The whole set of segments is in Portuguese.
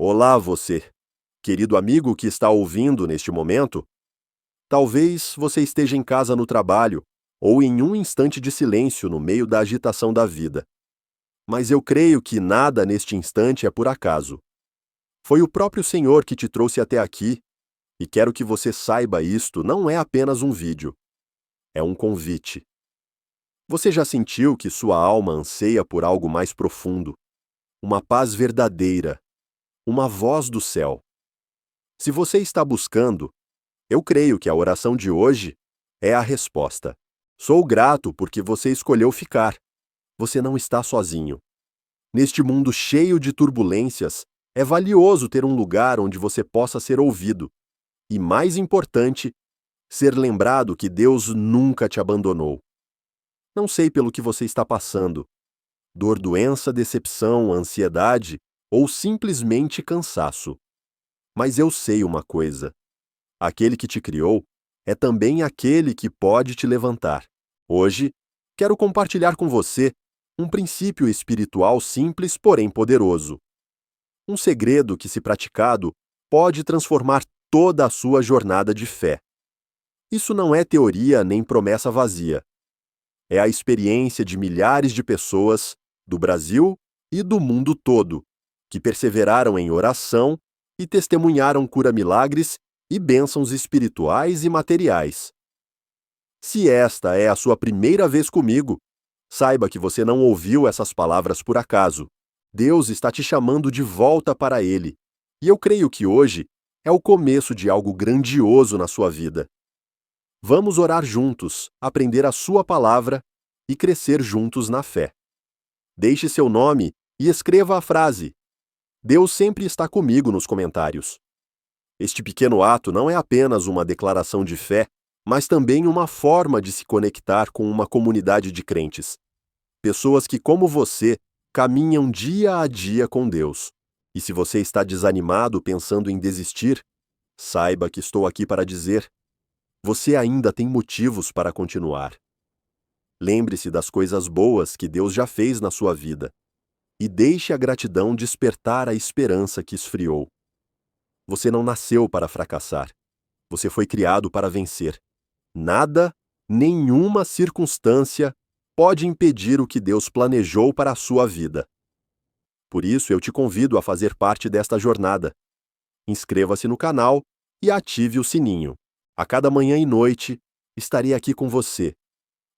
Olá, você, querido amigo que está ouvindo neste momento. Talvez você esteja em casa no trabalho ou em um instante de silêncio no meio da agitação da vida. Mas eu creio que nada neste instante é por acaso. Foi o próprio Senhor que te trouxe até aqui, e quero que você saiba isto não é apenas um vídeo. É um convite. Você já sentiu que sua alma anseia por algo mais profundo? Uma paz verdadeira, uma voz do céu. Se você está buscando, eu creio que a oração de hoje é a resposta. Sou grato porque você escolheu ficar. Você não está sozinho. Neste mundo cheio de turbulências, é valioso ter um lugar onde você possa ser ouvido. E mais importante, ser lembrado que Deus nunca te abandonou. Não sei pelo que você está passando. Dor, doença, decepção, ansiedade ou simplesmente cansaço. Mas eu sei uma coisa. Aquele que te criou é também aquele que pode te levantar. Hoje, quero compartilhar com você um princípio espiritual simples, porém poderoso. Um segredo que, se praticado, pode transformar toda a sua jornada de fé. Isso não é teoria nem promessa vazia. É a experiência de milhares de pessoas, do Brasil e do mundo todo, que perseveraram em oração e testemunharam cura-milagres e bênçãos espirituais e materiais. Se esta é a sua primeira vez comigo, saiba que você não ouviu essas palavras por acaso. Deus está te chamando de volta para Ele, e eu creio que hoje é o começo de algo grandioso na sua vida. Vamos orar juntos, aprender a sua palavra e crescer juntos na fé. Deixe seu nome e escreva a frase: Deus sempre está comigo nos comentários. Este pequeno ato não é apenas uma declaração de fé, mas também uma forma de se conectar com uma comunidade de crentes. Pessoas que, como você, caminham dia a dia com Deus. E se você está desanimado pensando em desistir, saiba que estou aqui para dizer: você ainda tem motivos para continuar. Lembre-se das coisas boas que Deus já fez na sua vida e deixe a gratidão despertar a esperança que esfriou. Você não nasceu para fracassar. Você foi criado para vencer. Nada, nenhuma circunstância pode impedir o que Deus planejou para a sua vida. Por isso, eu te convido a fazer parte desta jornada. Inscreva-se no canal e ative o sininho. A cada manhã e noite, estarei aqui com você,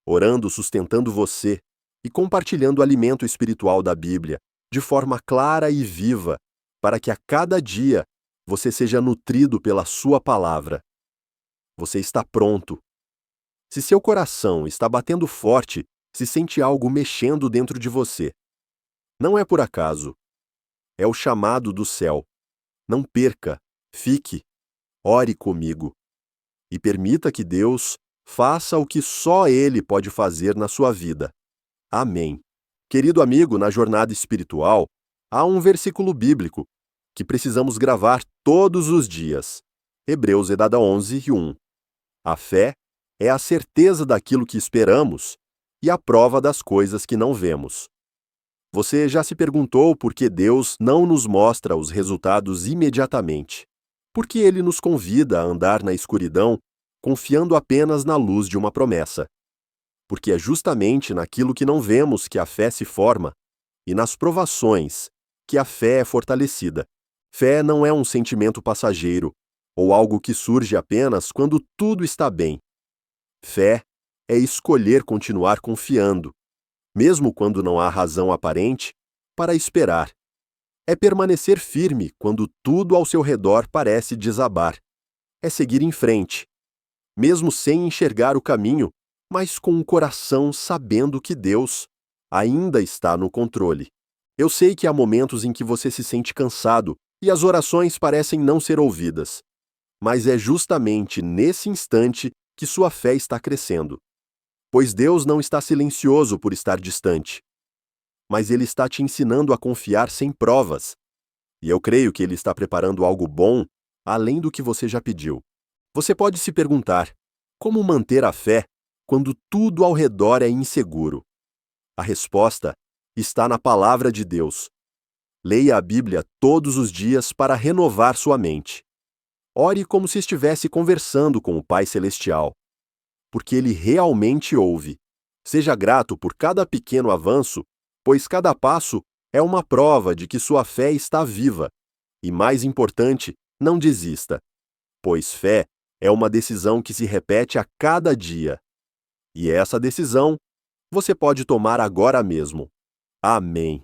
orando, sustentando você e compartilhando o alimento espiritual da Bíblia, de forma clara e viva, para que a cada dia você seja nutrido pela sua palavra. Você está pronto. Se seu coração está batendo forte, se sente algo mexendo dentro de você. Não é por acaso. É o chamado do céu. Não perca, fique, ore comigo. E permita que Deus faça o que só Ele pode fazer na sua vida. Amém. Querido amigo, na jornada espiritual, há um versículo bíblico que precisamos gravar todos os dias. Hebreus 11:1. A fé é a certeza daquilo que esperamos e a prova das coisas que não vemos. Você já se perguntou por que Deus não nos mostra os resultados imediatamente? Por que Ele nos convida a andar na escuridão, confiando apenas na luz de uma promessa? Porque é justamente naquilo que não vemos que a fé se forma, e nas provações que a fé é fortalecida. Fé não é um sentimento passageiro, ou algo que surge apenas quando tudo está bem. Fé é escolher continuar confiando, mesmo quando não há razão aparente, para esperar. É permanecer firme quando tudo ao seu redor parece desabar. É seguir em frente, mesmo sem enxergar o caminho, mas com o coração sabendo que Deus ainda está no controle. Eu sei que há momentos em que você se sente cansado e as orações parecem não ser ouvidas. Mas é justamente nesse instante que sua fé está crescendo. Pois Deus não está silencioso por estar distante, mas Ele está te ensinando a confiar sem provas. E eu creio que Ele está preparando algo bom, além do que você já pediu. Você pode se perguntar: como manter a fé quando tudo ao redor é inseguro? A resposta está na palavra de Deus. Leia a Bíblia todos os dias para renovar sua mente. Ore como se estivesse conversando com o Pai Celestial, porque Ele realmente ouve. Seja grato por cada pequeno avanço, pois cada passo é uma prova de que sua fé está viva. E mais importante, não desista, pois fé é uma decisão que se repete a cada dia. E essa decisão você pode tomar agora mesmo. Amém.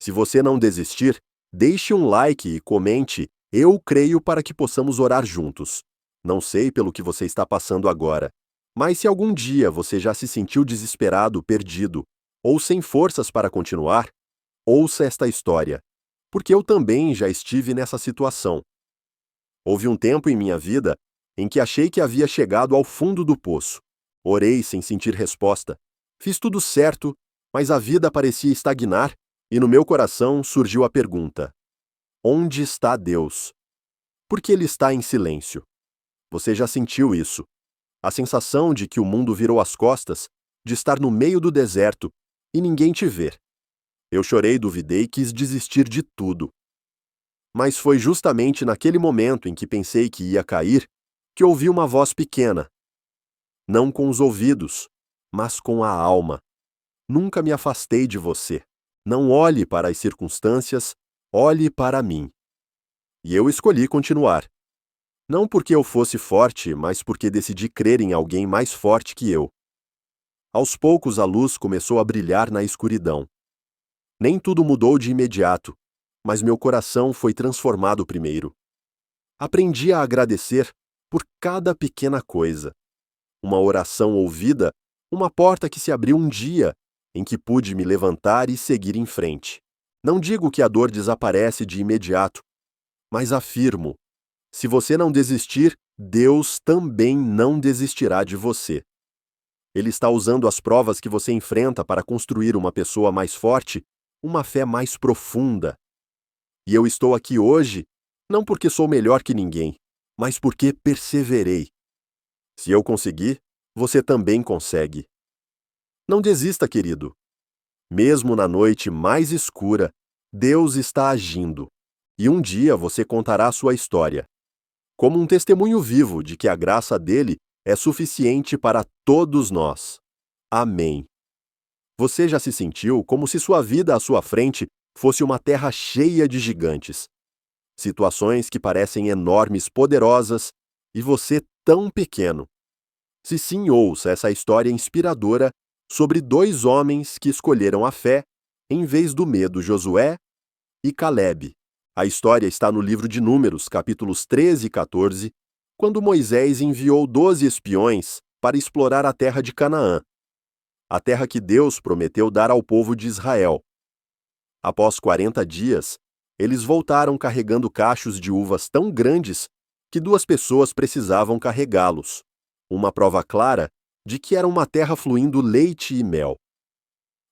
Se você não desistir, deixe um like e comente "Eu creio" para que possamos orar juntos. Não sei pelo que você está passando agora, mas se algum dia você já se sentiu desesperado, perdido, ou sem forças para continuar, ouça esta história, porque eu também já estive nessa situação. Houve um tempo em minha vida em que achei que havia chegado ao fundo do poço. Orei sem sentir resposta. Fiz tudo certo, mas a vida parecia estagnar e no meu coração surgiu a pergunta: onde está Deus? Por que Ele está em silêncio? Você já sentiu isso? A sensação de que o mundo virou as costas, de estar no meio do deserto e ninguém te ver. Eu chorei, duvidei e quis desistir de tudo. Mas foi justamente naquele momento em que pensei que ia cair que ouvi uma voz pequena. Não com os ouvidos, mas com a alma. Nunca me afastei de você. Não olhe para as circunstâncias, olhe para mim. E eu escolhi continuar. Não porque eu fosse forte, mas porque decidi crer em alguém mais forte que eu. Aos poucos a luz começou a brilhar na escuridão. Nem tudo mudou de imediato, mas meu coração foi transformado primeiro. Aprendi a agradecer por cada pequena coisa. Uma oração ouvida, uma porta que se abriu um dia em que pude me levantar e seguir em frente. Não digo que a dor desaparece de imediato, mas afirmo: se você não desistir, Deus também não desistirá de você. Ele está usando as provas que você enfrenta para construir uma pessoa mais forte, uma fé mais profunda. E eu estou aqui hoje, não porque sou melhor que ninguém, mas porque perseverei. Se eu conseguir, você também consegue. Não desista, querido. Mesmo na noite mais escura, Deus está agindo. E um dia você contará sua história, como um testemunho vivo de que a graça dele é suficiente para todos nós. Amém. Você já se sentiu como se sua vida à sua frente fosse uma terra cheia de gigantes? Situações que parecem enormes, poderosas, e você tão pequeno. Se sim, ouça essa história inspiradora sobre dois homens que escolheram a fé em vez do medo, Josué e Calebe. A história está no livro de Números, capítulos 13 e 14, quando Moisés enviou 12 espiões para explorar a terra de Canaã, a terra que Deus prometeu dar ao povo de Israel. Após 40 dias, eles voltaram carregando cachos de uvas tão grandes que 2 pessoas precisavam carregá-los, uma prova clara de que era uma terra fluindo leite e mel.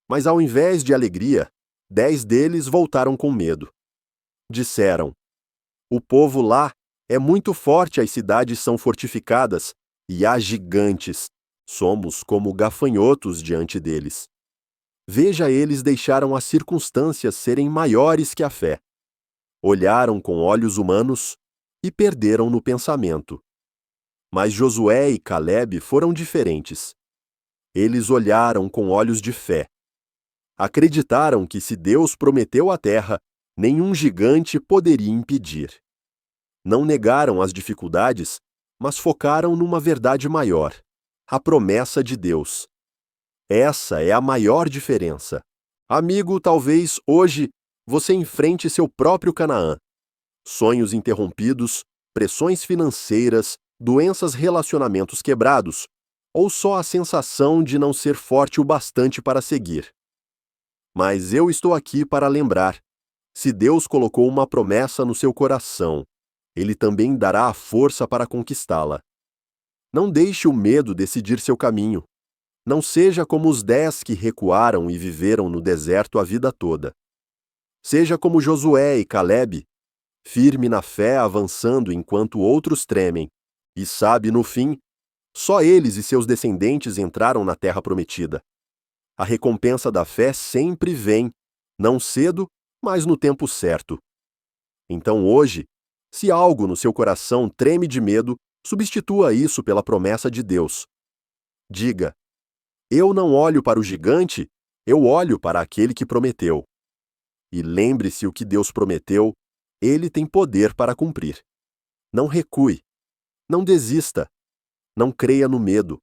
Mas ao invés de alegria, 10 deles voltaram com medo. Disseram: o povo lá é muito forte, as cidades são fortificadas e há gigantes. Somos como gafanhotos diante deles. Veja, eles deixaram as circunstâncias serem maiores que a fé. Olharam com olhos humanos e perderam no pensamento. Mas Josué e Calebe foram diferentes. Eles olharam com olhos de fé. Acreditaram que se Deus prometeu a terra, nenhum gigante poderia impedir. Não negaram as dificuldades, mas focaram numa verdade maior: a promessa de Deus. Essa é a maior diferença. Amigo, talvez hoje você enfrente seu próprio Canaã. Sonhos interrompidos, pressões financeiras, doenças, relacionamentos quebrados, ou só a sensação de não ser forte o bastante para seguir. Mas eu estou aqui para lembrar: se Deus colocou uma promessa no seu coração, Ele também dará a força para conquistá-la. Não deixe o medo decidir seu caminho. Não seja como os 10 que recuaram e viveram no deserto a vida toda. Seja como Josué e Calebe, firme na fé, avançando enquanto outros tremem. E sabe, no fim, só eles e seus descendentes entraram na terra prometida. A recompensa da fé sempre vem, não cedo, mas no tempo certo. Então hoje, se algo no seu coração treme de medo, substitua isso pela promessa de Deus. Diga: eu não olho para o gigante, eu olho para aquele que prometeu. E lembre-se o que Deus prometeu, Ele tem poder para cumprir. Não recue, não desista, não creia no medo.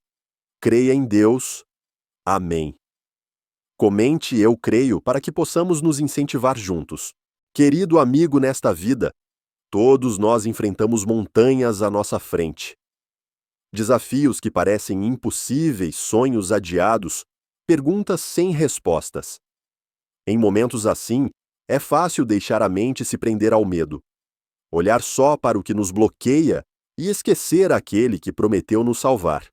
Creia em Deus. Amém. Comente "Eu creio" para que possamos nos incentivar juntos. Querido amigo nesta vida, todos nós enfrentamos montanhas à nossa frente. Desafios que parecem impossíveis, sonhos adiados, perguntas sem respostas. Em momentos assim, é fácil deixar a mente se prender ao medo, olhar só para o que nos bloqueia e esquecer aquele que prometeu nos salvar.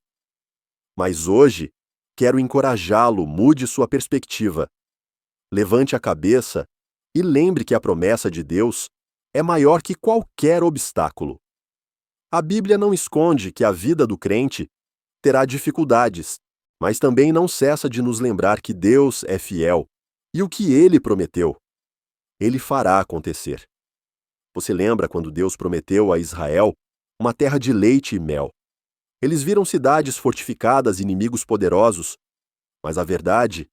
Mas hoje, quero encorajá-lo, mude sua perspectiva. Levante a cabeça e lembre que a promessa de Deus é maior que qualquer obstáculo. A Bíblia não esconde que a vida do crente terá dificuldades, mas também não cessa de nos lembrar que Deus é fiel e o que Ele prometeu, Ele fará acontecer. Você lembra quando Deus prometeu a Israel uma terra de leite e mel? Eles viram cidades fortificadas e inimigos poderosos, mas a verdade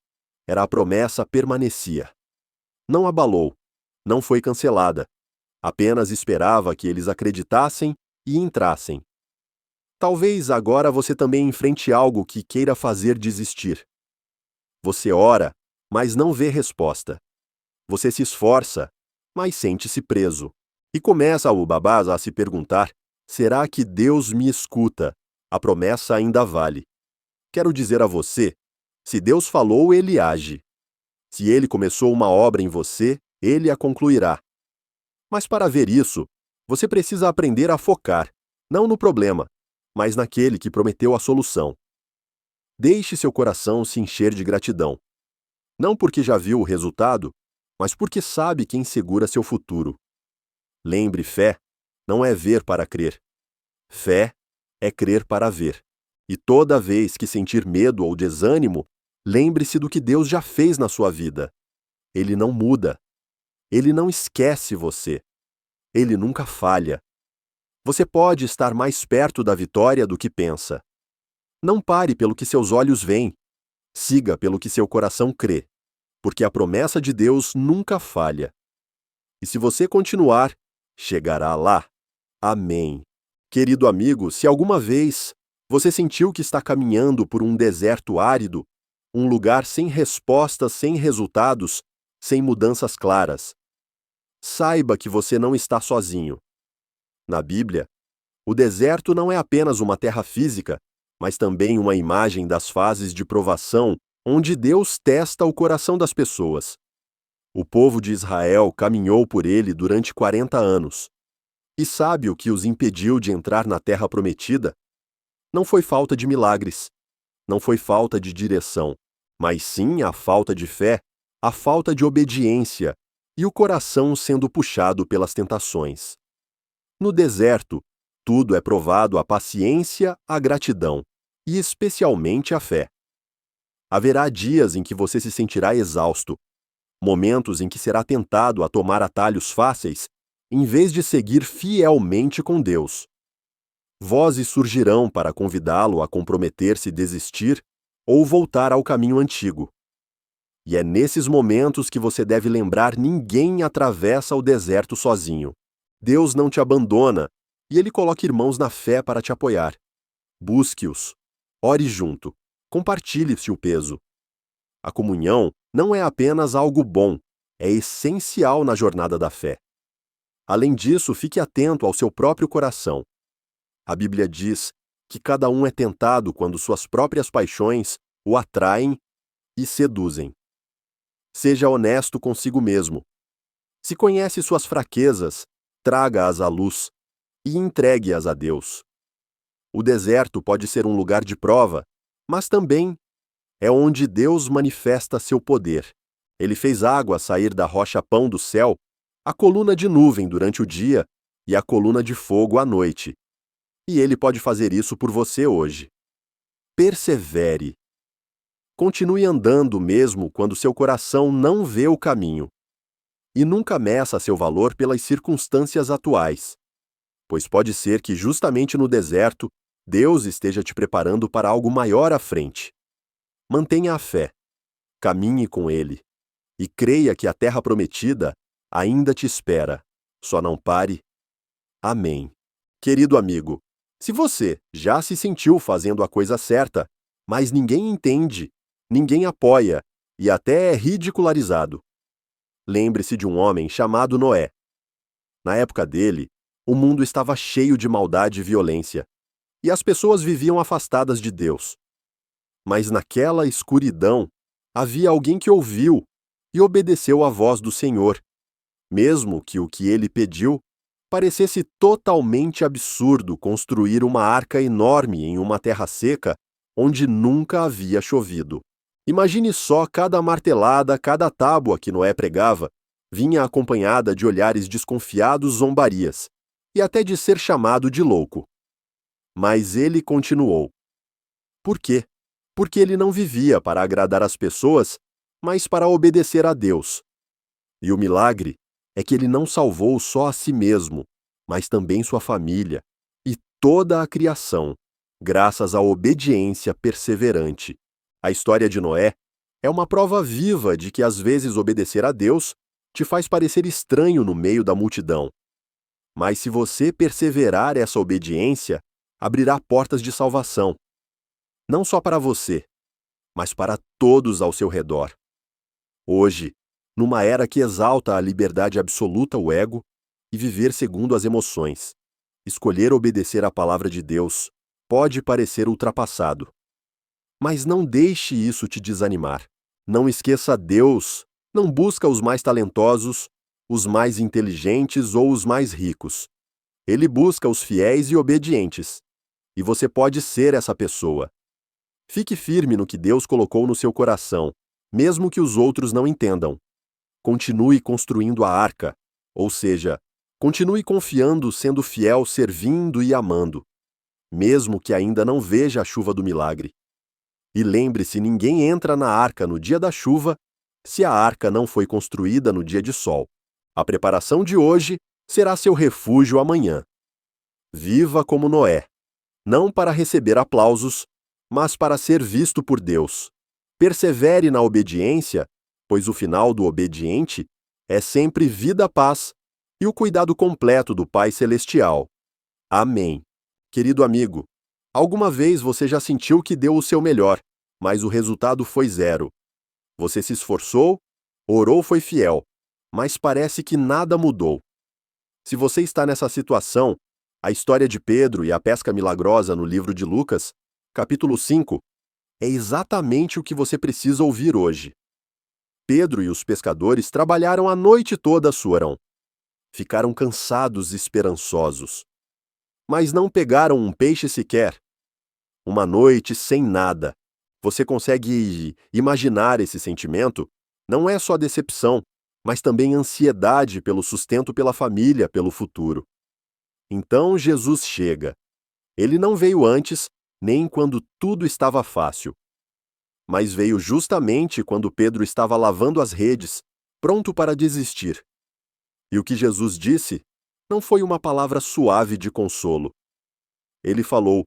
era a promessa permanecia. Não abalou, não foi cancelada, apenas esperava que eles acreditassem e entrassem. Talvez agora você também enfrente algo que queira fazer desistir. Você ora, mas não vê resposta. Você se esforça, mas sente-se preso. E começa o babás a se perguntar: será que Deus me escuta? A promessa ainda vale. Quero dizer a você, se Deus falou, Ele age. Se Ele começou uma obra em você, Ele a concluirá. Mas para ver isso, você precisa aprender a focar, não no problema, mas naquele que prometeu a solução. Deixe seu coração se encher de gratidão. Não porque já viu o resultado, mas porque sabe quem segura seu futuro. Lembre, fé não é ver para crer. Fé é crer para ver. E toda vez que sentir medo ou desânimo, lembre-se do que Deus já fez na sua vida. Ele não muda. Ele não esquece você. Ele nunca falha. Você pode estar mais perto da vitória do que pensa. Não pare pelo que seus olhos veem. Siga pelo que seu coração crê, porque a promessa de Deus nunca falha. E se você continuar, chegará lá. Amém. Querido amigo, se alguma vez você sentiu que está caminhando por um deserto árido, um lugar sem respostas, sem resultados, sem mudanças claras, saiba que você não está sozinho. Na Bíblia, o deserto não é apenas uma terra física, mas também uma imagem das fases de provação onde Deus testa o coração das pessoas. O povo de Israel caminhou por ele durante 40 anos. E sabe o que os impediu de entrar na terra prometida? Não foi falta de milagres, não foi falta de direção, mas sim a falta de fé, a falta de obediência e o coração sendo puxado pelas tentações. No deserto, tudo é provado a paciência, a gratidão e especialmente a fé. Haverá dias em que você se sentirá exausto, momentos em que será tentado a tomar atalhos fáceis, em vez de seguir fielmente com Deus. Vozes surgirão para convidá-lo a comprometer-se, desistir ou voltar ao caminho antigo. E é nesses momentos que você deve lembrar: ninguém atravessa o deserto sozinho. Deus não te abandona e Ele coloca irmãos na fé para te apoiar. Busque-os, ore junto, compartilhe-se o peso. A comunhão não é apenas algo bom, é essencial na jornada da fé. Além disso, fique atento ao seu próprio coração. A Bíblia diz que cada um é tentado quando suas próprias paixões o atraem e seduzem. Seja honesto consigo mesmo. Se conhece suas fraquezas, traga-as à luz e entregue-as a Deus. O deserto pode ser um lugar de prova, mas também é onde Deus manifesta seu poder. Ele fez água sair da rocha pão do céu, a coluna de nuvem durante o dia e a coluna de fogo à noite. E Ele pode fazer isso por você hoje. Persevere. Continue andando mesmo quando seu coração não vê o caminho. E nunca meça seu valor pelas circunstâncias atuais, pois pode ser que justamente no deserto Deus esteja te preparando para algo maior à frente. Mantenha a fé, caminhe com Ele e creia que a terra prometida ainda te espera. Só não pare. Amém. Querido amigo, se você já se sentiu fazendo a coisa certa, mas ninguém entende, ninguém apoia e até é ridicularizado, lembre-se de um homem chamado Noé. Na época dele, o mundo estava cheio de maldade e violência, e as pessoas viviam afastadas de Deus. Mas naquela escuridão, havia alguém que ouviu e obedeceu à voz do Senhor, mesmo que o que ele pediu parecesse totalmente absurdo construir uma arca enorme em uma terra seca onde nunca havia chovido. Imagine só cada martelada, cada tábua que Noé pregava, vinha acompanhada de olhares desconfiados, zombarias, e até de ser chamado de louco. Mas ele continuou. Por quê? Porque ele não vivia para agradar as pessoas, mas para obedecer a Deus. E o milagre é que ele não salvou só a si mesmo, mas também sua família e toda a criação, graças à obediência perseverante. A história de Noé é uma prova viva de que às vezes obedecer a Deus te faz parecer estranho no meio da multidão. Mas se você perseverar essa obediência, abrirá portas de salvação. Não só para você, mas para todos ao seu redor. Hoje, numa era que exalta a liberdade absoluta o ego e viver segundo as emoções, escolher obedecer à palavra de Deus pode parecer ultrapassado. Mas não deixe isso te desanimar. Não esqueça Deus, não busca os mais talentosos, os mais inteligentes ou os mais ricos. Ele busca os fiéis e obedientes. E você pode ser essa pessoa. Fique firme no que Deus colocou no seu coração, mesmo que os outros não entendam. Continue construindo a arca, ou seja, continue confiando, sendo fiel, servindo e amando, mesmo que ainda não veja a chuva do milagre. E lembre-se, ninguém entra na arca no dia da chuva se a arca não foi construída no dia de sol. A preparação de hoje será seu refúgio amanhã. Viva como Noé, não para receber aplausos, mas para ser visto por Deus. Persevere na obediência, pois o final do obediente é sempre vida, paz e o cuidado completo do Pai Celestial. Amém. Querido amigo, alguma vez você já sentiu que deu o seu melhor, mas o resultado foi zero? Você se esforçou, orou, foi fiel, mas parece que nada mudou. Se você está nessa situação, a história de Pedro e a pesca milagrosa no livro de Lucas, capítulo 5, é exatamente o que você precisa ouvir hoje. Pedro e os pescadores trabalharam a noite toda a suarão. Ficaram cansados e esperançosos. Mas não pegaram um peixe sequer. Uma noite sem nada. Você consegue imaginar esse sentimento? Não é só decepção, mas também ansiedade pelo sustento pela família, pelo futuro. Então Jesus chega. Ele não veio antes, nem quando tudo estava fácil. Mas veio justamente quando Pedro estava lavando as redes, pronto para desistir. E o que Jesus disse não foi uma palavra suave de consolo. Ele falou: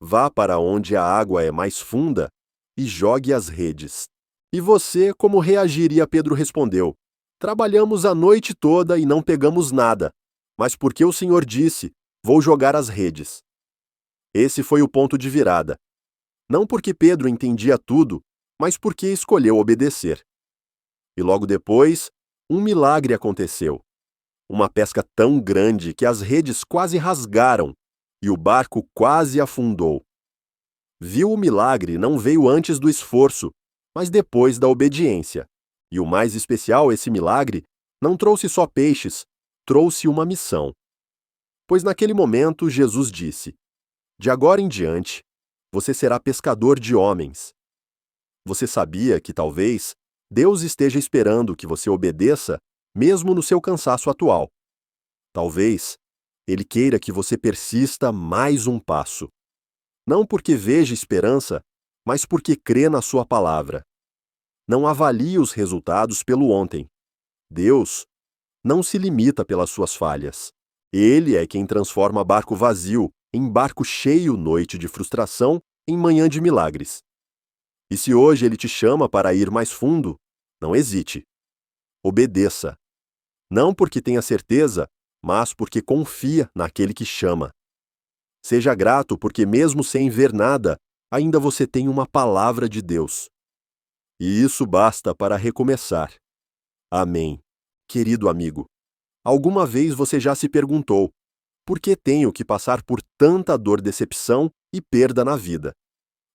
vá para onde a água é mais funda e jogue as redes. E você, como reagiria? Pedro respondeu: trabalhamos a noite toda e não pegamos nada, mas porque o Senhor disse, vou jogar as redes. Esse foi o ponto de virada. Não porque Pedro entendia tudo, mas porque escolheu obedecer. E logo depois, um milagre aconteceu. Uma pesca tão grande que as redes quase rasgaram e o barco quase afundou. Viu, o milagre não veio antes do esforço, mas depois da obediência. E o mais especial, esse milagre não trouxe só peixes, trouxe uma missão. Pois naquele momento Jesus disse: de agora em diante, você será pescador de homens. Você sabia que talvez Deus esteja esperando que você obedeça, mesmo no seu cansaço atual? Talvez Ele queira que você persista mais um passo. Não porque veja esperança, mas porque crê na sua palavra. Não avalie os resultados pelo ontem. Deus não se limita pelas suas falhas. Ele é quem transforma barco vazio em barco cheio noite de frustração em manhã de milagres. E se hoje ele te chama para ir mais fundo, não hesite. Obedeça. Não porque tenha certeza, mas porque confia naquele que chama. Seja grato porque mesmo sem ver nada, ainda você tem uma palavra de Deus. E isso basta para recomeçar. Amém. Querido amigo, alguma vez você já se perguntou: por que tenho que passar por tanta dor, decepção e perda na vida?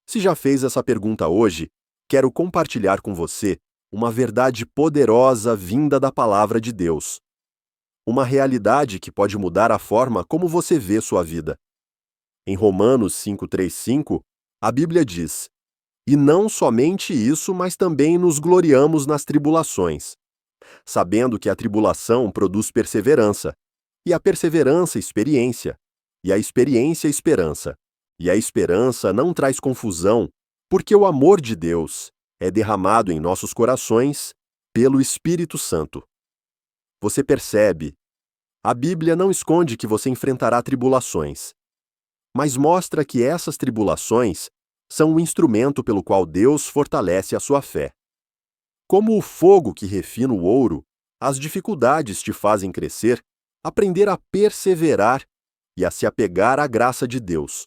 Se já fez essa pergunta hoje, quero compartilhar com você uma verdade poderosa vinda da palavra de Deus. Uma realidade que pode mudar a forma como você vê sua vida. Em Romanos 5:3-5, a Bíblia diz: "E não somente isso, mas também nos gloriamos nas tribulações, sabendo que a tribulação produz perseverança, e a perseverança experiência, e a experiência esperança. E a esperança não traz confusão, porque o amor de Deus é derramado em nossos corações pelo Espírito Santo." Você percebe? A Bíblia não esconde que você enfrentará tribulações, mas mostra que essas tribulações são um instrumento pelo qual Deus fortalece a sua fé. Como o fogo que refina o ouro, as dificuldades te fazem crescer, aprender a perseverar e a se apegar à graça de Deus.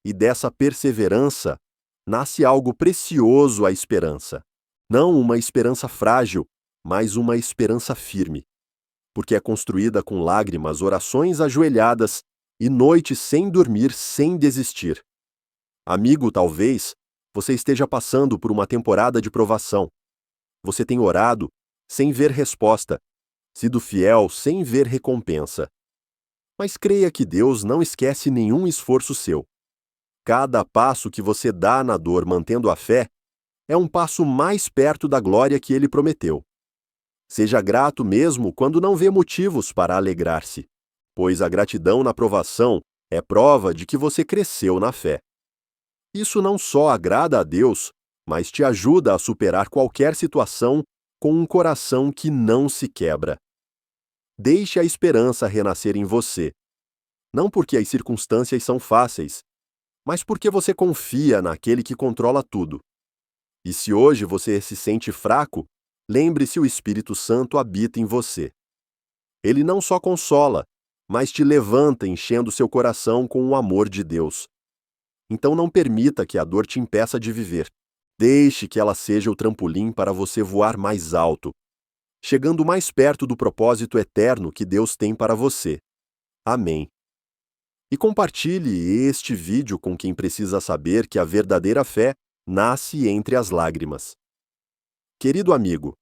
E dessa perseverança nasce algo precioso, a esperança. Não uma esperança frágil, mas uma esperança firme, porque é construída com lágrimas, orações ajoelhadas e noites sem dormir, sem desistir. Amigo, talvez você esteja passando por uma temporada de provação. Você tem orado sem ver resposta, sido fiel sem ver recompensa. Mas creia que Deus não esquece nenhum esforço seu. Cada passo que você dá na dor mantendo a fé é um passo mais perto da glória que Ele prometeu. Seja grato mesmo quando não vê motivos para alegrar-se, pois a gratidão na provação é prova de que você cresceu na fé. Isso não só agrada a Deus, mas te ajuda a superar qualquer situação com um coração que não se quebra. Deixe a esperança renascer em você, não porque as circunstâncias são fáceis, mas porque você confia naquele que controla tudo. E se hoje você se sente fraco, lembre-se, o Espírito Santo habita em você. Ele não só consola, mas te levanta enchendo seu coração com o amor de Deus. Então não permita que a dor te impeça de viver. Deixe que ela seja o trampolim para você voar mais alto, chegando mais perto do propósito eterno que Deus tem para você. Amém. E compartilhe este vídeo com quem precisa saber que a verdadeira fé nasce entre as lágrimas. Querido amigo,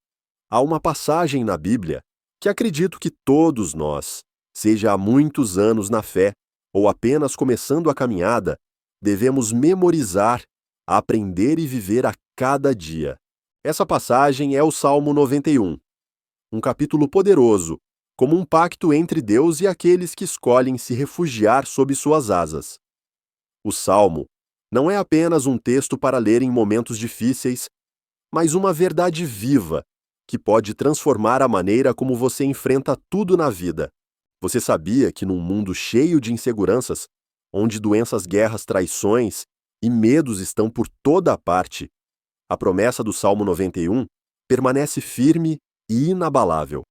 há uma passagem na Bíblia que acredito que todos nós, seja há muitos anos na fé ou apenas começando a caminhada, devemos memorizar, aprender e viver a cada dia. Essa passagem é o Salmo 91, um capítulo poderoso, como um pacto entre Deus e aqueles que escolhem se refugiar sob suas asas. O Salmo não é apenas um texto para ler em momentos difíceis, mas uma verdade viva que pode transformar a maneira como você enfrenta tudo na vida. Você sabia que num mundo cheio de inseguranças, onde doenças, guerras, traições e medos estão por toda a parte, a promessa do Salmo 91 permanece firme e inabalável.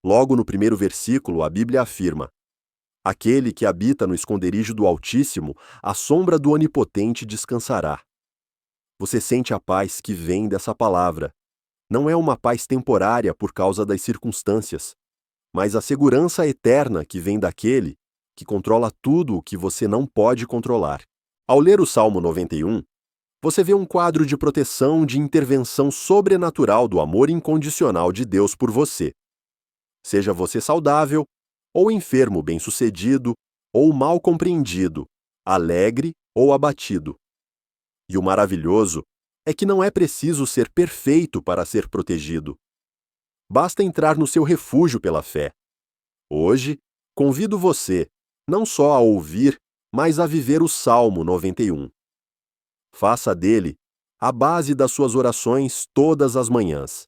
Logo no primeiro versículo, a Bíblia afirma: "Aquele que habita no esconderijo do Altíssimo, à sombra do Onipotente descansará." Você sente a paz que vem dessa palavra. Não é uma paz temporária por causa das circunstâncias, mas a segurança eterna que vem daquele que controla tudo o que você não pode controlar. Ao ler o Salmo 91, você vê um quadro de proteção, de intervenção sobrenatural do amor incondicional de Deus por você. Seja você saudável, ou enfermo bem-sucedido, ou mal compreendido, alegre ou abatido. E o maravilhoso é que não é preciso ser perfeito para ser protegido. Basta entrar no seu refúgio pela fé. Hoje, convido você não só a ouvir, mas a viver o Salmo 91. Faça dele a base das suas orações todas as manhãs.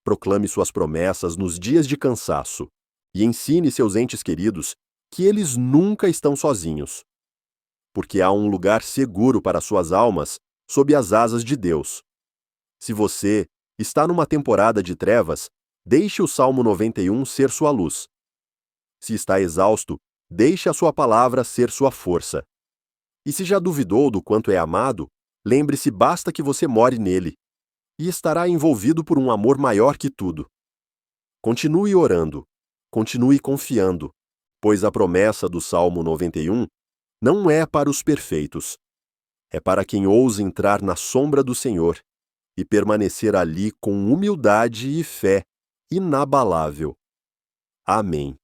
Proclame suas promessas nos dias de cansaço e ensine seus entes queridos que eles nunca estão sozinhos, porque há um lugar seguro para suas almas sob as asas de Deus. Se você está numa temporada de trevas, deixe o Salmo 91 ser sua luz. Se está exausto, deixe a sua palavra ser sua força. E se já duvidou do quanto é amado, lembre-se, basta que você more nele, e estará envolvido por um amor maior que tudo. Continue orando, continue confiando, pois a promessa do Salmo 91 não é para os perfeitos. É para quem ousa entrar na sombra do Senhor e permanecer ali com humildade e fé inabalável. Amém.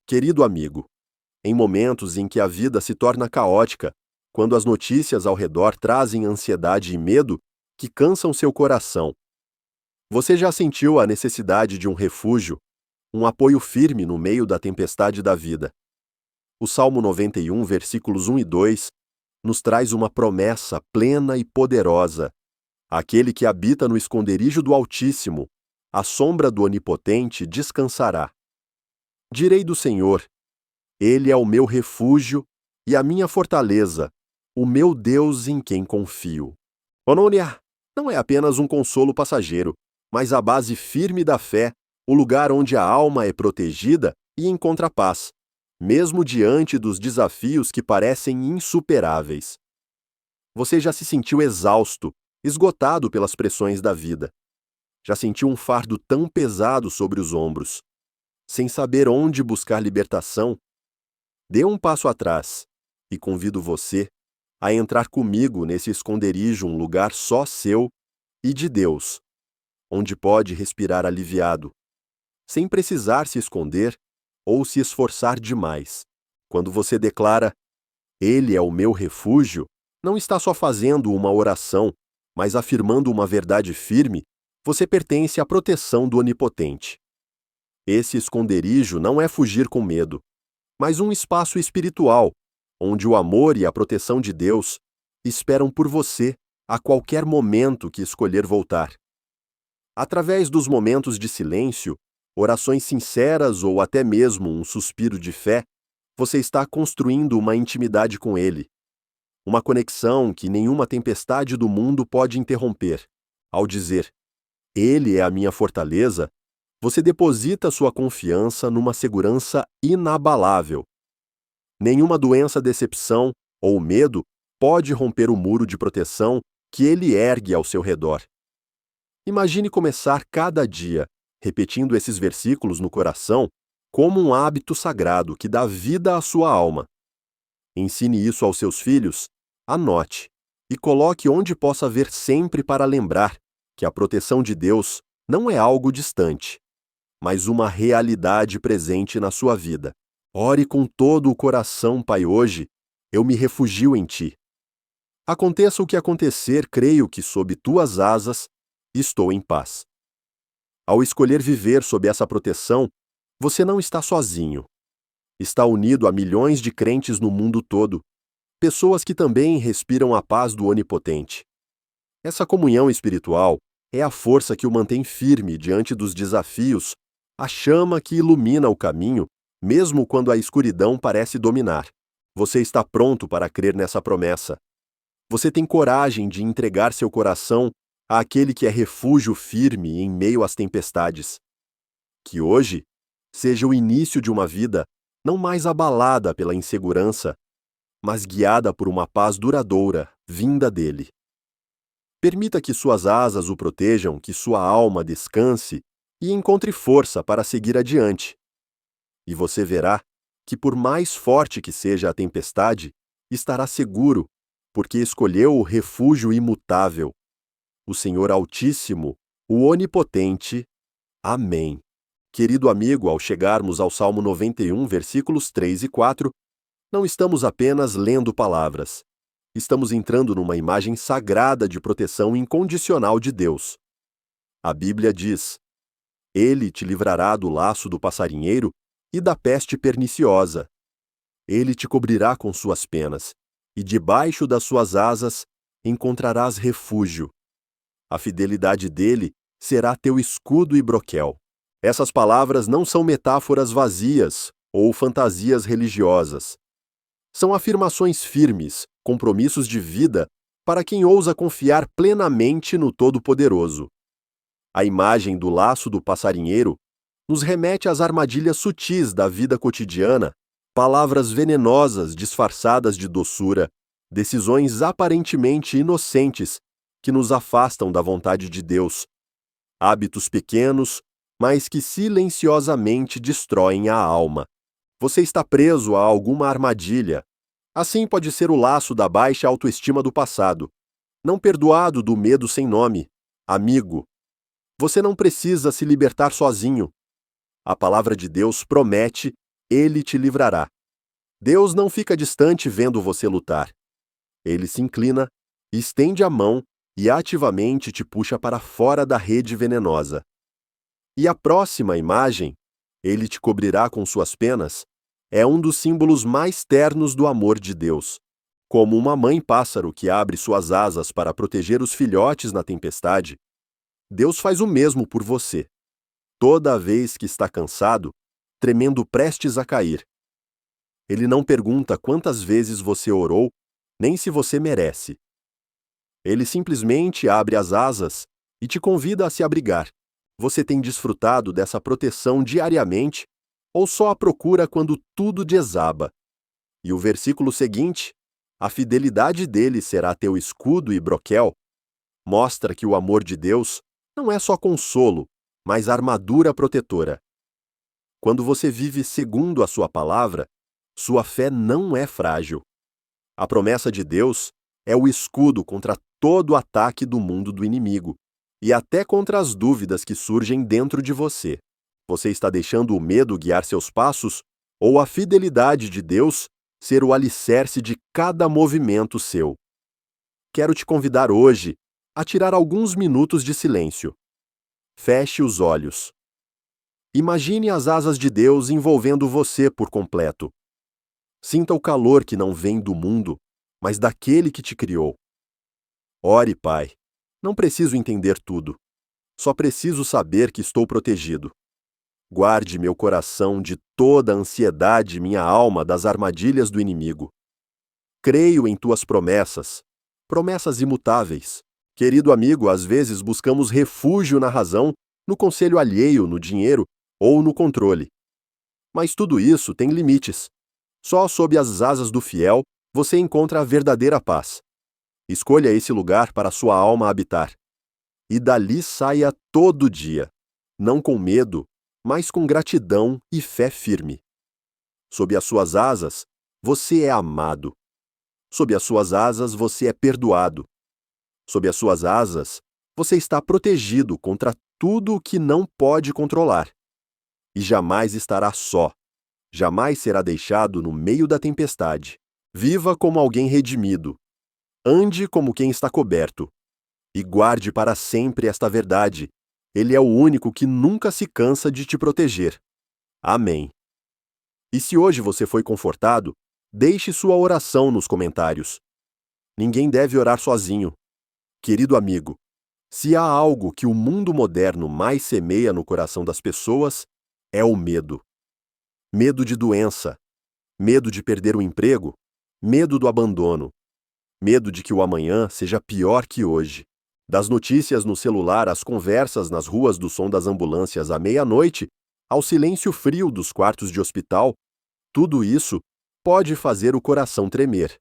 Querido amigo, em momentos em que a vida se torna caótica, quando as notícias ao redor trazem ansiedade e medo que cansam seu coração, você já sentiu a necessidade de um refúgio, um apoio firme no meio da tempestade da vida? O Salmo 91, versículos 1 e 2, nos traz uma promessa plena e poderosa. Aquele que habita no esconderijo do Altíssimo, à sombra do Onipotente descansará. Direi do Senhor: Ele é o meu refúgio e a minha fortaleza, o meu Deus em quem confio. Onônia não é apenas um consolo passageiro, mas a base firme da fé, o lugar onde a alma é protegida e encontra paz, mesmo diante dos desafios que parecem insuperáveis. Você já se sentiu exausto, esgotado pelas pressões da vida? Já sentiu um fardo tão pesado sobre os ombros? Sem saber onde buscar libertação? Dê um passo atrás e convido você a entrar comigo nesse esconderijo, um lugar só seu e de Deus, onde pode respirar aliviado, sem precisar se esconder ou se esforçar demais. Quando você declara: Ele é o meu refúgio, não está só fazendo uma oração, mas afirmando uma verdade firme. Você pertence à proteção do Onipotente. Esse esconderijo não é fugir com medo, mas um espaço espiritual, onde o amor e a proteção de Deus esperam por você a qualquer momento que escolher voltar. Através dos momentos de silêncio, orações sinceras ou até mesmo um suspiro de fé, você está construindo uma intimidade com Ele. Uma conexão que nenhuma tempestade do mundo pode interromper. Ao dizer: Ele é a minha fortaleza, você deposita sua confiança numa segurança inabalável. Nenhuma doença, decepção ou medo pode romper o muro de proteção que Ele ergue ao seu redor. Imagine começar cada dia repetindo esses versículos no coração como um hábito sagrado que dá vida à sua alma. Ensine isso aos seus filhos, anote e coloque onde possa ver sempre para lembrar que a proteção de Deus não é algo distante, mas uma realidade presente na sua vida. Ore com todo o coração, Pai, hoje eu me refugio em Ti. Aconteça o que acontecer, creio que sob Tuas asas estou em paz. Ao escolher viver sob essa proteção, você não está sozinho. Está unido a milhões de crentes no mundo todo, pessoas que também respiram a paz do Onipotente. Essa comunhão espiritual é a força que o mantém firme diante dos desafios, a chama que ilumina o caminho, mesmo quando a escuridão parece dominar. Você está pronto para crer nessa promessa. Você tem coragem de entregar seu coração àquele que é refúgio firme em meio às tempestades. Que hoje seja o início de uma vida não mais abalada pela insegurança, mas guiada por uma paz duradoura, vinda dele. Permita que suas asas o protejam, que sua alma descanse e encontre força para seguir adiante. E você verá que, por mais forte que seja a tempestade, estará seguro, porque escolheu o refúgio imutável, o Senhor Altíssimo, o Onipotente. Amém. Querido amigo, ao chegarmos ao Salmo 91, versículos 3 e 4, não estamos apenas lendo palavras. Estamos entrando numa imagem sagrada de proteção incondicional de Deus. A Bíblia diz: Ele te livrará do laço do passarinheiro e da peste perniciosa. Ele te cobrirá com suas penas, e debaixo das suas asas encontrarás refúgio. A fidelidade dele será teu escudo e broquel. Essas palavras não são metáforas vazias ou fantasias religiosas. São afirmações firmes, compromissos de vida para quem ousa confiar plenamente no Todo-Poderoso. A imagem do laço do passarinheiro nos remete às armadilhas sutis da vida cotidiana, palavras venenosas disfarçadas de doçura, decisões aparentemente inocentes que nos afastam da vontade de Deus, hábitos pequenos, mas que silenciosamente destroem a alma. Você está preso a alguma armadilha. Assim pode ser o laço da baixa autoestima do passado, não perdoado do medo sem nome. Amigo, você não precisa se libertar sozinho. A palavra de Deus promete, Ele te livrará. Deus não fica distante vendo você lutar. Ele se inclina, estende a mão e ativamente te puxa para fora da rede venenosa. E a próxima imagem, Ele te cobrirá com suas penas, é um dos símbolos mais ternos do amor de Deus. Como uma mãe-pássaro que abre suas asas para proteger os filhotes na tempestade, Deus faz o mesmo por você. Toda vez que está cansado, tremendo prestes a cair. Ele não pergunta quantas vezes você orou, nem se você merece. Ele simplesmente abre as asas e te convida a se abrigar. Você tem desfrutado dessa proteção diariamente ou só a procura quando tudo desaba? E o versículo seguinte, a fidelidade dele será teu escudo e broquel, mostra que o amor de Deus não é só consolo, mas armadura protetora. Quando você vive segundo a sua palavra, sua fé não é frágil. A promessa de Deus é o escudo contra todo ataque do mundo do inimigo, e até contra as dúvidas que surgem dentro de você. Você está deixando o medo guiar seus passos, ou a fidelidade de Deus ser o alicerce de cada movimento seu? Quero te convidar hoje a tirar alguns minutos de silêncio. Feche os olhos. Imagine as asas de Deus envolvendo você por completo. Sinta o calor que não vem do mundo, mas daquele que te criou. Ore, Pai. Não preciso entender tudo. Só preciso saber que estou protegido. Guarde meu coração de toda a ansiedade e minha alma das armadilhas do inimigo. Creio em tuas promessas, promessas imutáveis. Querido amigo, às vezes buscamos refúgio na razão, no conselho alheio, no dinheiro ou no controle. Mas tudo isso tem limites. Só sob as asas do fiel você encontra a verdadeira paz. Escolha esse lugar para sua alma habitar. E dali saia todo dia, não com medo, mas com gratidão e fé firme. Sob as suas asas, você é amado. Sob as suas asas, você é perdoado. Sob as suas asas, você está protegido contra tudo o que não pode controlar. E jamais estará só. Jamais será deixado no meio da tempestade. Viva como alguém redimido. Ande como quem está coberto. E guarde para sempre esta verdade. Ele é o único que nunca se cansa de te proteger. Amém. E se hoje você foi confortado, deixe sua oração nos comentários. Ninguém deve orar sozinho. Querido amigo, se há algo que o mundo moderno mais semeia no coração das pessoas, é o medo. Medo de doença, medo de perder o emprego, medo do abandono, medo de que o amanhã seja pior que hoje. Das notícias no celular às conversas nas ruas do som das ambulâncias à meia-noite, ao silêncio frio dos quartos de hospital, tudo isso pode fazer o coração tremer.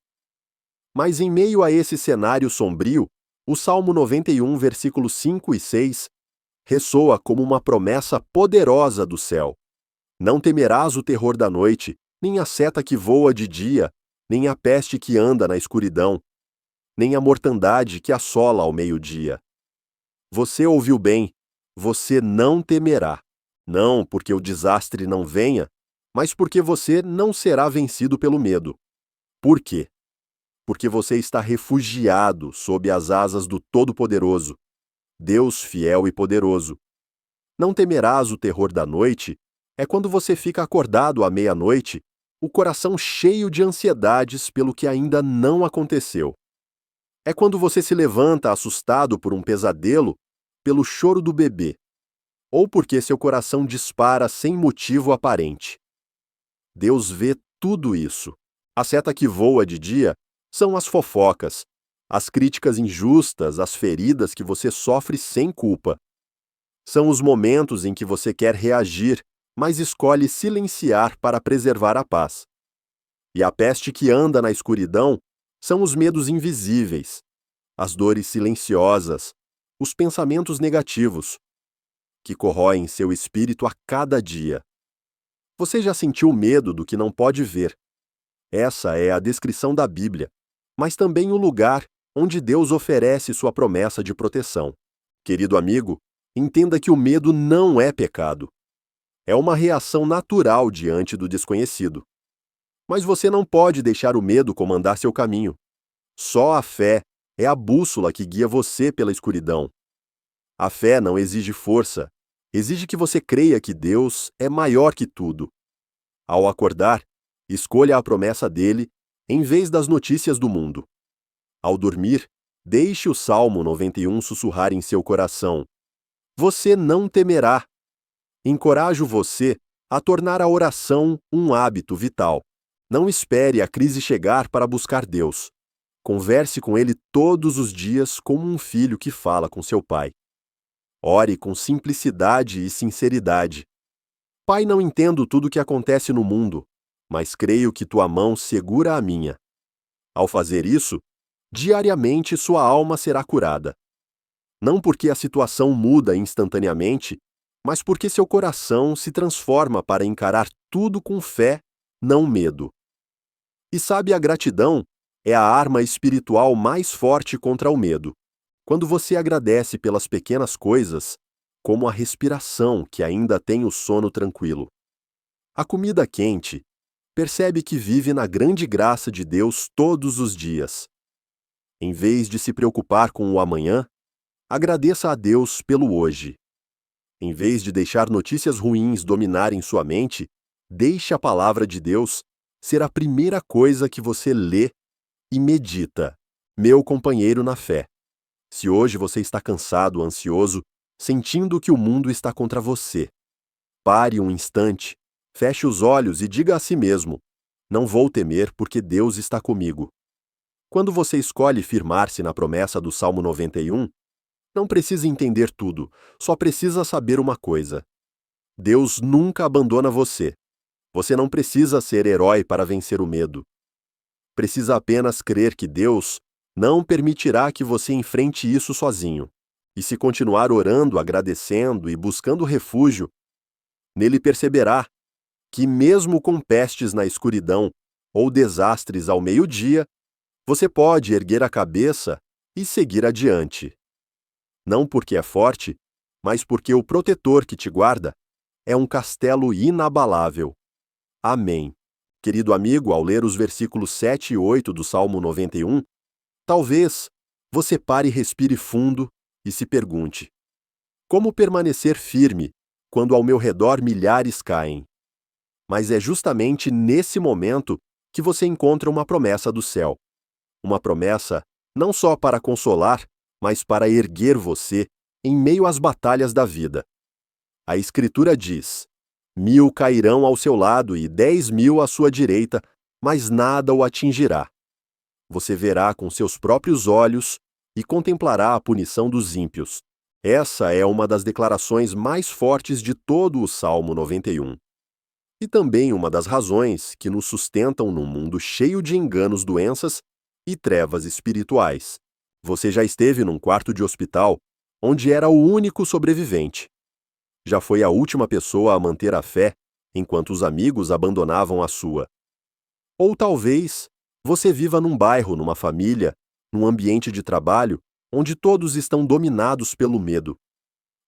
Mas em meio a esse cenário sombrio, o Salmo 91, versículos 5 e 6, ressoa como uma promessa poderosa do céu. Não temerás o terror da noite, nem a seta que voa de dia, nem a peste que anda na escuridão, nem a mortandade que assola ao meio-dia. Você ouviu bem, você não temerá. Não porque o desastre não venha, mas porque você não será vencido pelo medo. Por quê? Porque você está refugiado sob as asas do Todo-Poderoso, Deus fiel e poderoso. Não temerás o terror da noite é quando você fica acordado à meia-noite, o coração cheio de ansiedades pelo que ainda não aconteceu. É quando você se levanta assustado por um pesadelo pelo choro do bebê, ou porque seu coração dispara sem motivo aparente. Deus vê tudo isso. A seta que voa de dia são as fofocas, as críticas injustas, as feridas que você sofre sem culpa. São os momentos em que você quer reagir, mas escolhe silenciar para preservar a paz. E a peste que anda na escuridão são os medos invisíveis, as dores silenciosas, os pensamentos negativos, que corroem seu espírito a cada dia. Você já sentiu medo do que não pode ver? Essa é a descrição da Bíblia, mas também o lugar onde Deus oferece sua promessa de proteção. Querido amigo, entenda que o medo não é pecado. É uma reação natural diante do desconhecido. Mas você não pode deixar o medo comandar seu caminho. Só a fé é a bússola que guia você pela escuridão. A fé não exige força, exige que você creia que Deus é maior que tudo. Ao acordar, escolha a promessa dele em vez das notícias do mundo. Ao dormir, deixe o Salmo 91 sussurrar em seu coração. Você não temerá. Encorajo você a tornar a oração um hábito vital. Não espere a crise chegar para buscar Deus. Converse com Ele todos os dias como um filho que fala com seu pai. Ore com simplicidade e sinceridade. Pai, não entendo tudo o que acontece no mundo, mas creio que tua mão segura a minha. Ao fazer isso, diariamente sua alma será curada. Não porque a situação muda instantaneamente, mas porque seu coração se transforma para encarar tudo com fé, não medo. E sabe, a gratidão é a arma espiritual mais forte contra o medo. Quando você agradece pelas pequenas coisas, como a respiração que ainda tem o sono tranquilo, a comida quente, percebe que vive na grande graça de Deus todos os dias. Em vez de se preocupar com o amanhã, agradeça a Deus pelo hoje. Em vez de deixar notícias ruins dominarem sua mente, deixe a palavra de Deus ser a primeira coisa que você lê e medita, meu companheiro na fé. Se hoje você está cansado, ansioso, sentindo que o mundo está contra você, pare um instante, feche os olhos e diga a si mesmo: não vou temer porque Deus está comigo. Quando você escolhe firmar-se na promessa do Salmo 91, não precisa entender tudo, só precisa saber uma coisa: Deus nunca abandona você. Você não precisa ser herói para vencer o medo. Precisa apenas crer que Deus não permitirá que você enfrente isso sozinho. E se continuar orando, agradecendo e buscando refúgio, nele perceberá que, mesmo com pestes na escuridão ou desastres ao meio-dia, você pode erguer a cabeça e seguir adiante. Não porque é forte, mas porque o protetor que te guarda é um castelo inabalável. Amém. Querido amigo, ao ler os versículos 7 e 8 do Salmo 91, talvez você pare e respire fundo e se pergunte: como permanecer firme quando ao meu redor milhares caem? Mas é justamente nesse momento que você encontra uma promessa do céu. Uma promessa não só para consolar, mas para erguer você em meio às batalhas da vida. A Escritura diz: 1.000 cairão ao seu lado e 10.000 à sua direita, mas nada o atingirá. Você verá com seus próprios olhos e contemplará a punição dos ímpios. Essa é uma das declarações mais fortes de todo o Salmo 91. E também uma das razões que nos sustentam num mundo cheio de enganos, doenças e trevas espirituais. Você já esteve num quarto de hospital onde era o único sobrevivente. Já foi a última pessoa a manter a fé enquanto os amigos abandonavam a sua. Ou talvez você viva num bairro, numa família, num ambiente de trabalho onde todos estão dominados pelo medo,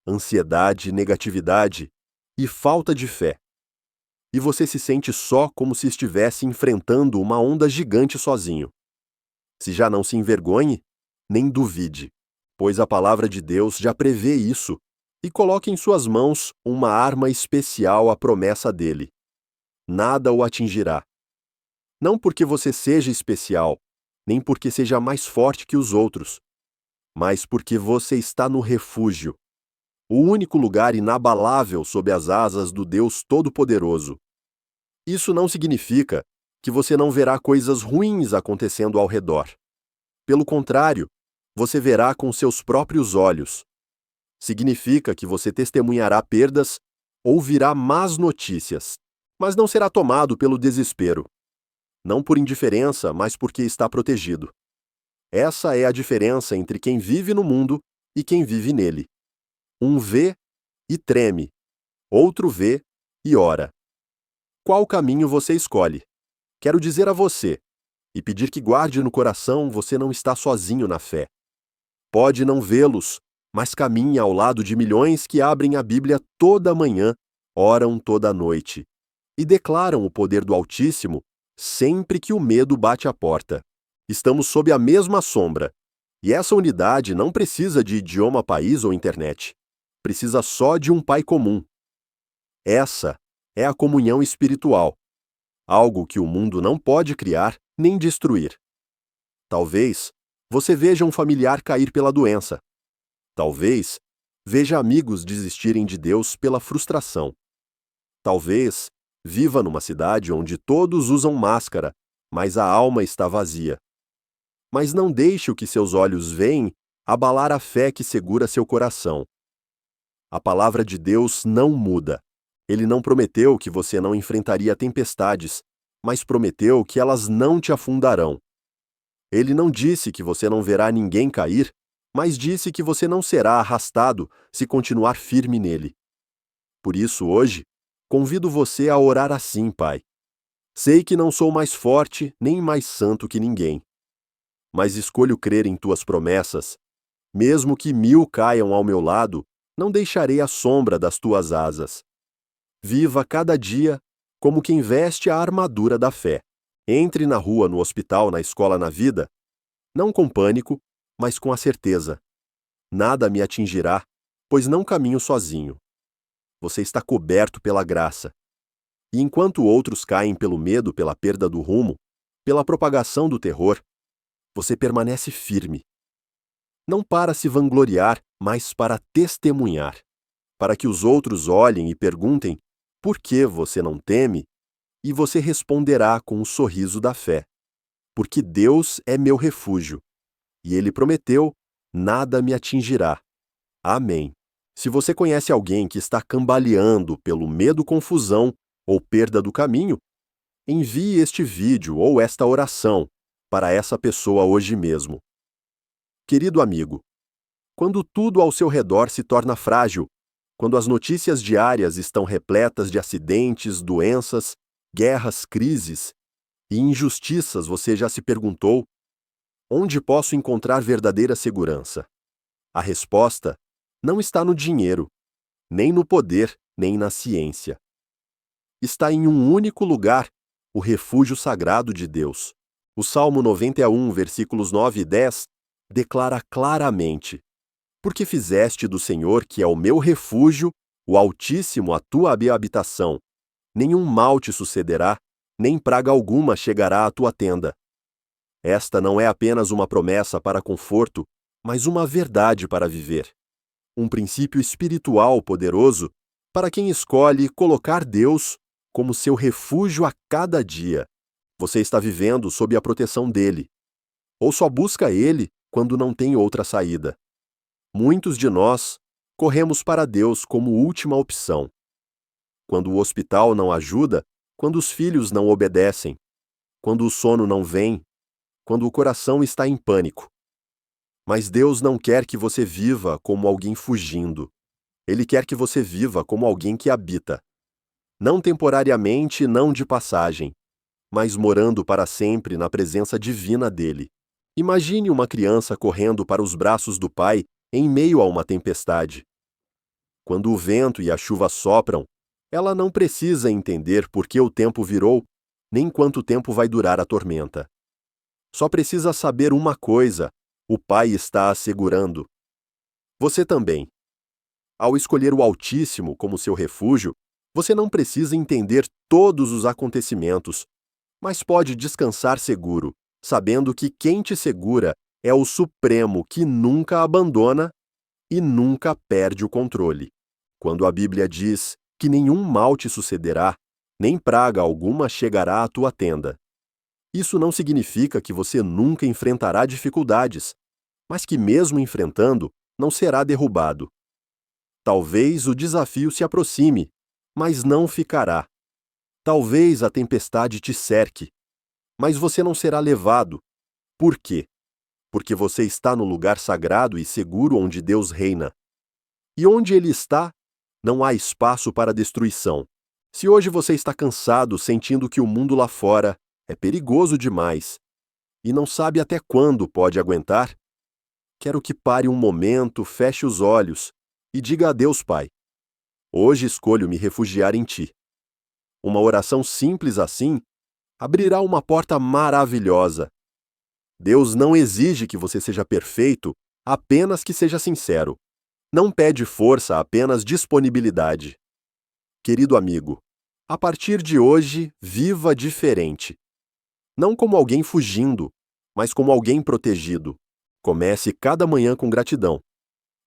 ansiedade, negatividade e falta de fé. E você se sente só, como se estivesse enfrentando uma onda gigante sozinho. Se já não se envergonhe, nem duvide, pois a palavra de Deus já prevê isso e coloca em suas mãos uma arma especial, a promessa dele. Nada o atingirá. Não porque você seja especial, nem porque seja mais forte que os outros, mas porque você está no refúgio, o único lugar inabalável sob as asas do Deus Todo-Poderoso. Isso não significa que você não verá coisas ruins acontecendo ao redor. Pelo contrário, você verá com seus próprios olhos. Significa que você testemunhará perdas ou virá más notícias, mas não será tomado pelo desespero. Não por indiferença, mas porque está protegido. Essa é a diferença entre quem vive no mundo e quem vive nele. Um vê e treme, outro vê e ora. Qual caminho você escolhe? Quero dizer a você, e pedir que guarde no coração, você não está sozinho na fé. Pode não vê-los, mas caminha ao lado de milhões que abrem a Bíblia toda manhã, oram toda noite, e declaram o poder do Altíssimo sempre que o medo bate à porta. Estamos sob a mesma sombra, e essa unidade não precisa de idioma, país ou internet. Precisa só de um Pai comum. Essa é a comunhão espiritual, algo que o mundo não pode criar nem destruir. Talvez você veja um familiar cair pela doença. Talvez veja amigos desistirem de Deus pela frustração. Talvez viva numa cidade onde todos usam máscara, mas a alma está vazia. Mas não deixe o que seus olhos veem abalar a fé que segura seu coração. A palavra de Deus não muda. Ele não prometeu que você não enfrentaria tempestades, mas prometeu que elas não te afundarão. Ele não disse que você não verá ninguém cair, mas disse que você não será arrastado se continuar firme nele. Por isso, hoje, convido você a orar assim, Pai. Sei que não sou mais forte nem mais santo que ninguém, mas escolho crer em tuas promessas. Mesmo que 1000 caiam ao meu lado, não deixarei a sombra das tuas asas. Viva cada dia como quem veste a armadura da fé. Entre na rua, no hospital, na escola, na vida, não com pânico, mas com a certeza. Nada me atingirá, pois não caminho sozinho. Você está coberto pela graça. E enquanto outros caem pelo medo, pela perda do rumo, pela propagação do terror, você permanece firme. Não para se vangloriar, mas para testemunhar. Para que os outros olhem e perguntem por que você não teme, e você responderá com o sorriso da fé. Porque Deus é meu refúgio, e Ele prometeu, nada me atingirá. Amém. Se você conhece alguém que está cambaleando pelo medo, confusão ou perda do caminho, envie este vídeo ou esta oração para essa pessoa hoje mesmo. Querido amigo, quando tudo ao seu redor se torna frágil, quando as notícias diárias estão repletas de acidentes, doenças, guerras, crises e injustiças, você já se perguntou: onde posso encontrar verdadeira segurança? A resposta não está no dinheiro, nem no poder, nem na ciência. Está em um único lugar, o refúgio sagrado de Deus. O Salmo 91, versículos 9 e 10, declara claramente: porque fizeste do Senhor, que é o meu refúgio, o Altíssimo, a tua habitação. Nenhum mal te sucederá, nem praga alguma chegará à tua tenda. Esta não é apenas uma promessa para conforto, mas uma verdade para viver. Um princípio espiritual poderoso para quem escolhe colocar Deus como seu refúgio a cada dia. Você está vivendo sob a proteção dele, ou só busca ele quando não tem outra saída. Muitos de nós corremos para Deus como última opção. Quando o hospital não ajuda, quando os filhos não obedecem, quando o sono não vem, quando o coração está em pânico. Mas Deus não quer que você viva como alguém fugindo. Ele quer que você viva como alguém que habita. Não temporariamente, não de passagem, mas morando para sempre na presença divina dele. Imagine uma criança correndo para os braços do pai em meio a uma tempestade. Quando o vento e a chuva sopram, ela não precisa entender por que o tempo virou, nem quanto tempo vai durar a tormenta. Só precisa saber uma coisa: o Pai está a segurando. Você também. Ao escolher o Altíssimo como seu refúgio, você não precisa entender todos os acontecimentos, mas pode descansar seguro, sabendo que quem te segura é o Supremo que nunca abandona e nunca perde o controle. Quando a Bíblia diz que nenhum mal te sucederá, nem praga alguma chegará à tua tenda. Isso não significa que você nunca enfrentará dificuldades, mas que mesmo enfrentando, não será derrubado. Talvez o desafio se aproxime, mas não ficará. Talvez a tempestade te cerque, mas você não será levado. Por quê? Porque você está no lugar sagrado e seguro onde Deus reina. E onde Ele está, não há espaço para destruição. Se hoje você está cansado, sentindo que o mundo lá fora é perigoso demais e não sabe até quando pode aguentar, quero que pare um momento, feche os olhos e diga a Deus, Pai: hoje escolho me refugiar em Ti. Uma oração simples assim abrirá uma porta maravilhosa. Deus não exige que você seja perfeito, apenas que seja sincero. Não pede força, apenas disponibilidade. Querido amigo, a partir de hoje, viva diferente. Não como alguém fugindo, mas como alguém protegido. Comece cada manhã com gratidão.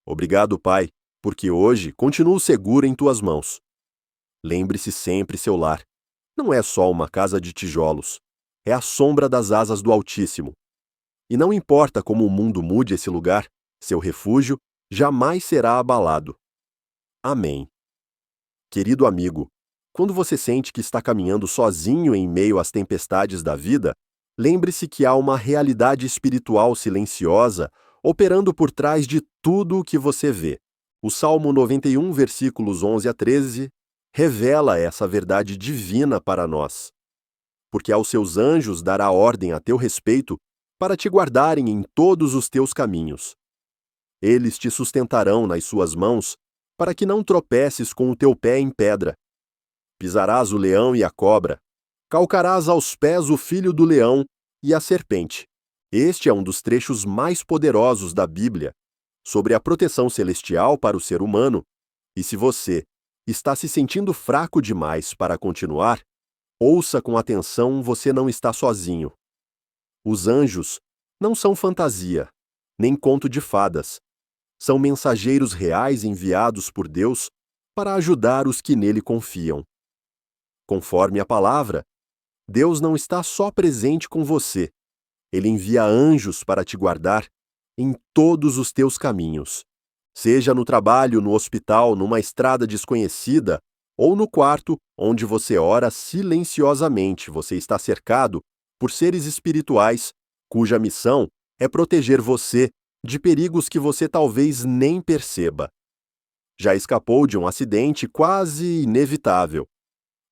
Obrigado, Pai, porque hoje continuo seguro em tuas mãos. Lembre-se sempre, seu lar não é só uma casa de tijolos, é a sombra das asas do Altíssimo. E não importa como o mundo mude esse lugar, seu refúgio jamais será abalado. Amém. Querido amigo, quando você sente que está caminhando sozinho em meio às tempestades da vida, lembre-se que há uma realidade espiritual silenciosa operando por trás de tudo o que você vê. O Salmo 91, versículos 11 a 13, revela essa verdade divina para nós. Porque aos seus anjos dará ordem a teu respeito para te guardarem em todos os teus caminhos. Eles te sustentarão nas suas mãos, para que não tropeces com o teu pé em pedra. Pisarás o leão e a cobra, calcarás aos pés o filho do leão e a serpente. Este é um dos trechos mais poderosos da Bíblia, sobre a proteção celestial para o ser humano, e se você está se sentindo fraco demais para continuar, ouça com atenção, você não está sozinho. Os anjos não são fantasia, nem conto de fadas. São mensageiros reais enviados por Deus para ajudar os que nele confiam. Conforme a palavra, Deus não está só presente com você. Ele envia anjos para te guardar em todos os teus caminhos. Seja no trabalho, no hospital, numa estrada desconhecida ou no quarto onde você ora silenciosamente, você está cercado por seres espirituais cuja missão é proteger você de perigos que você talvez nem perceba. Já escapou de um acidente quase inevitável.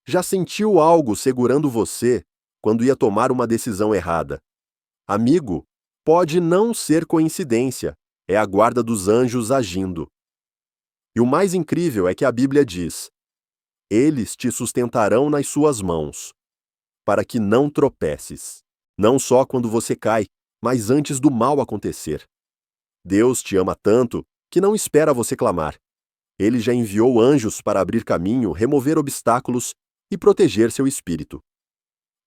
Já sentiu algo segurando você quando ia tomar uma decisão errada. Amigo, pode não ser coincidência, é a guarda dos anjos agindo. E o mais incrível é que a Bíblia diz: eles te sustentarão nas suas mãos, para que não tropeces, não só quando você cai, mas antes do mal acontecer. Deus te ama tanto que não espera você clamar. Ele já enviou anjos para abrir caminho, remover obstáculos e proteger seu espírito.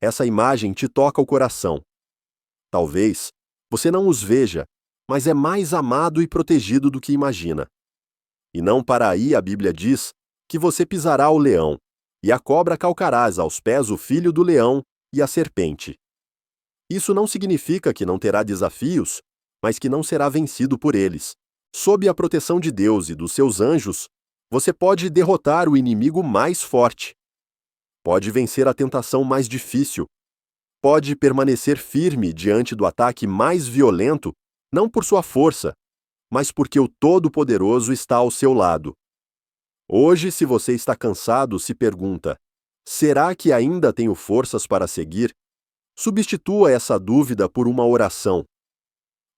Essa imagem te toca o coração. Talvez você não os veja, mas é mais amado e protegido do que imagina. E não para aí a Bíblia diz que você pisará o leão, e a cobra calcarás aos pés o filho do leão e a serpente. Isso não significa que não terá desafios, mas que não será vencido por eles. Sob a proteção de Deus e dos seus anjos, você pode derrotar o inimigo mais forte. Pode vencer a tentação mais difícil. Pode permanecer firme diante do ataque mais violento, não por sua força, mas porque o Todo-Poderoso está ao seu lado. Hoje, se você está cansado, se pergunta: será que ainda tenho forças para seguir? Substitua essa dúvida por uma oração.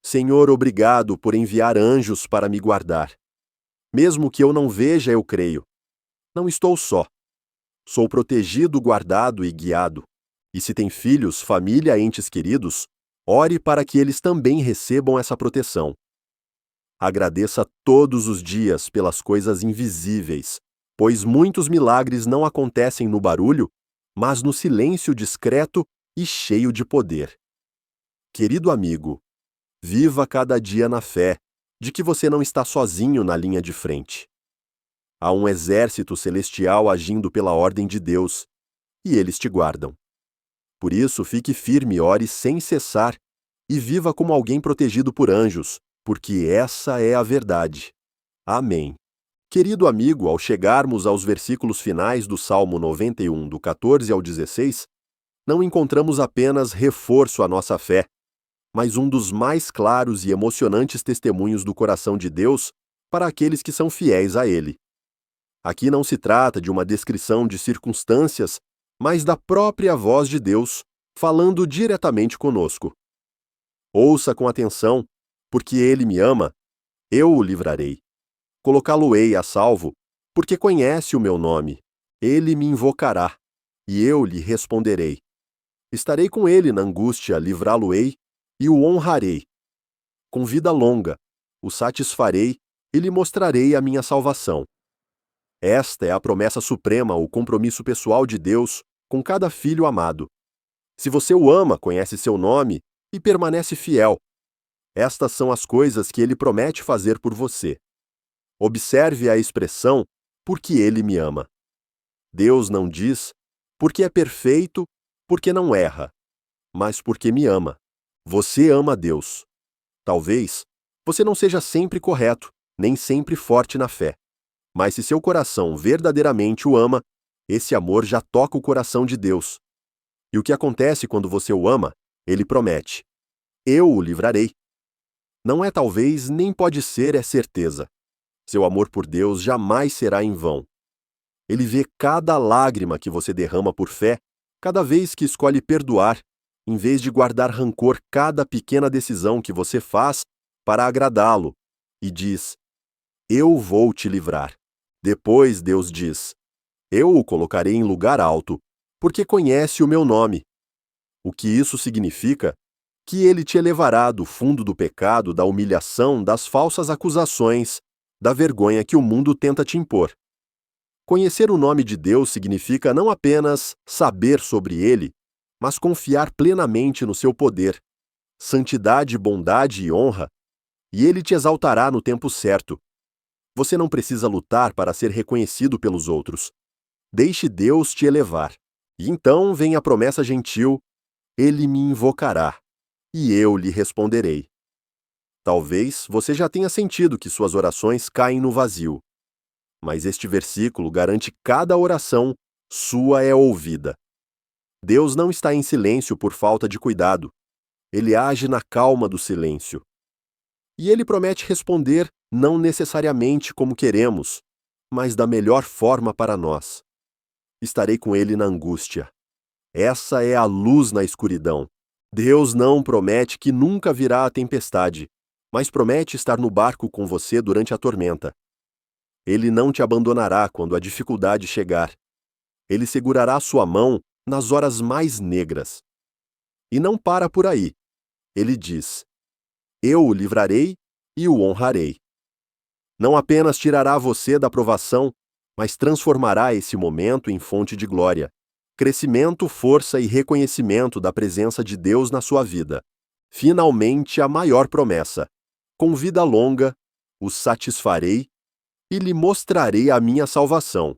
Senhor, obrigado por enviar anjos para me guardar. Mesmo que eu não veja, eu creio. Não estou só. Sou protegido, guardado e guiado. E se tem filhos, família, entes queridos, ore para que eles também recebam essa proteção. Agradeça todos os dias pelas coisas invisíveis, pois muitos milagres não acontecem no barulho, mas no silêncio discreto e cheio de poder. Querido amigo, viva cada dia na fé, de que você não está sozinho na linha de frente. Há um exército celestial agindo pela ordem de Deus, e eles te guardam. Por isso, fique firme e ore sem cessar, e viva como alguém protegido por anjos, porque essa é a verdade. Amém. Querido amigo, ao chegarmos aos versículos finais do Salmo 91, do 14 ao 16, não encontramos apenas reforço à nossa fé, mas um dos mais claros e emocionantes testemunhos do coração de Deus para aqueles que são fiéis a Ele. Aqui não se trata de uma descrição de circunstâncias, mas da própria voz de Deus, falando diretamente conosco. Ouça com atenção, porque Ele me ama, eu o livrarei. Colocá-lo-ei a salvo, porque conhece o meu nome. Ele me invocará, e eu lhe responderei. Estarei com ele na angústia, livrá-lo-ei e o honrarei. Com vida longa, o satisfarei e lhe mostrarei a minha salvação. Esta é a promessa suprema, o compromisso pessoal de Deus com cada filho amado. Se você o ama, conhece seu nome e permanece fiel. Estas são as coisas que ele promete fazer por você. Observe a expressão, porque ele me ama. Deus não diz, porque é perfeito, porque não erra, mas porque me ama. Você ama Deus. Talvez você não seja sempre correto, nem sempre forte na fé. Mas se seu coração verdadeiramente o ama, esse amor já toca o coração de Deus. E o que acontece quando você o ama? Ele promete: eu o livrarei. Não é talvez, nem pode ser, é certeza. Seu amor por Deus jamais será em vão. Ele vê cada lágrima que você derrama por fé, cada vez que escolhe perdoar, em vez de guardar rancor cada pequena decisão que você faz para agradá-lo, e diz: eu vou te livrar. Depois Deus diz: eu o colocarei em lugar alto, porque conhece o meu nome. O que isso significa? Que ele te elevará do fundo do pecado, da humilhação, das falsas acusações, da vergonha que o mundo tenta te impor. Conhecer o nome de Deus significa não apenas saber sobre ele, mas confiar plenamente no seu poder, santidade, bondade e honra, e ele te exaltará no tempo certo. Você não precisa lutar para ser reconhecido pelos outros. Deixe Deus te elevar. E então vem a promessa gentil: ele me invocará, e eu lhe responderei. Talvez você já tenha sentido que suas orações caem no vazio. Mas este versículo garante cada oração sua é ouvida. Deus não está em silêncio por falta de cuidado. Ele age na calma do silêncio. E ele promete responder não necessariamente como queremos, mas da melhor forma para nós. Estarei com ele na angústia. Essa é a luz na escuridão. Deus não promete que nunca virá a tempestade, mas promete estar no barco com você durante a tormenta. Ele não te abandonará quando a dificuldade chegar. Ele segurará sua mão nas horas mais negras. E não para por aí. Ele diz: eu o livrarei e o honrarei. Não apenas tirará você da provação, mas transformará esse momento em fonte de glória, crescimento, força e reconhecimento da presença de Deus na sua vida. Finalmente, a maior promessa: com vida longa, o satisfarei e lhe mostrarei a minha salvação.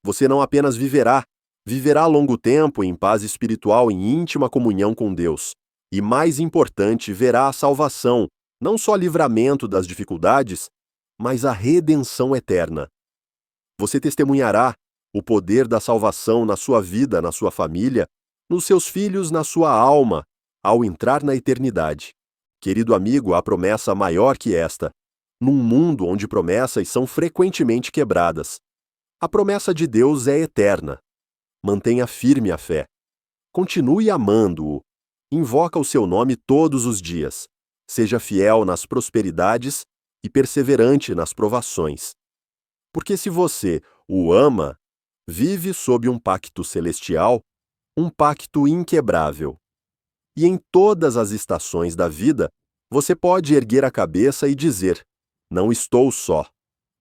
Você não apenas viverá longo tempo em paz espiritual, em íntima comunhão com Deus. E mais importante, verá a salvação, não só livramento das dificuldades, mas a redenção eterna. Você testemunhará o poder da salvação na sua vida, na sua família, nos seus filhos, na sua alma, ao entrar na eternidade. Querido amigo, há promessa maior que esta, num mundo onde promessas são frequentemente quebradas. A promessa de Deus é eterna. Mantenha firme a fé. Continue amando-o. Invoca o seu nome todos os dias. Seja fiel nas prosperidades e perseverante nas provações. Porque se você o ama, vive sob um pacto celestial, um pacto inquebrável. E em todas as estações da vida, você pode erguer a cabeça e dizer: não estou só,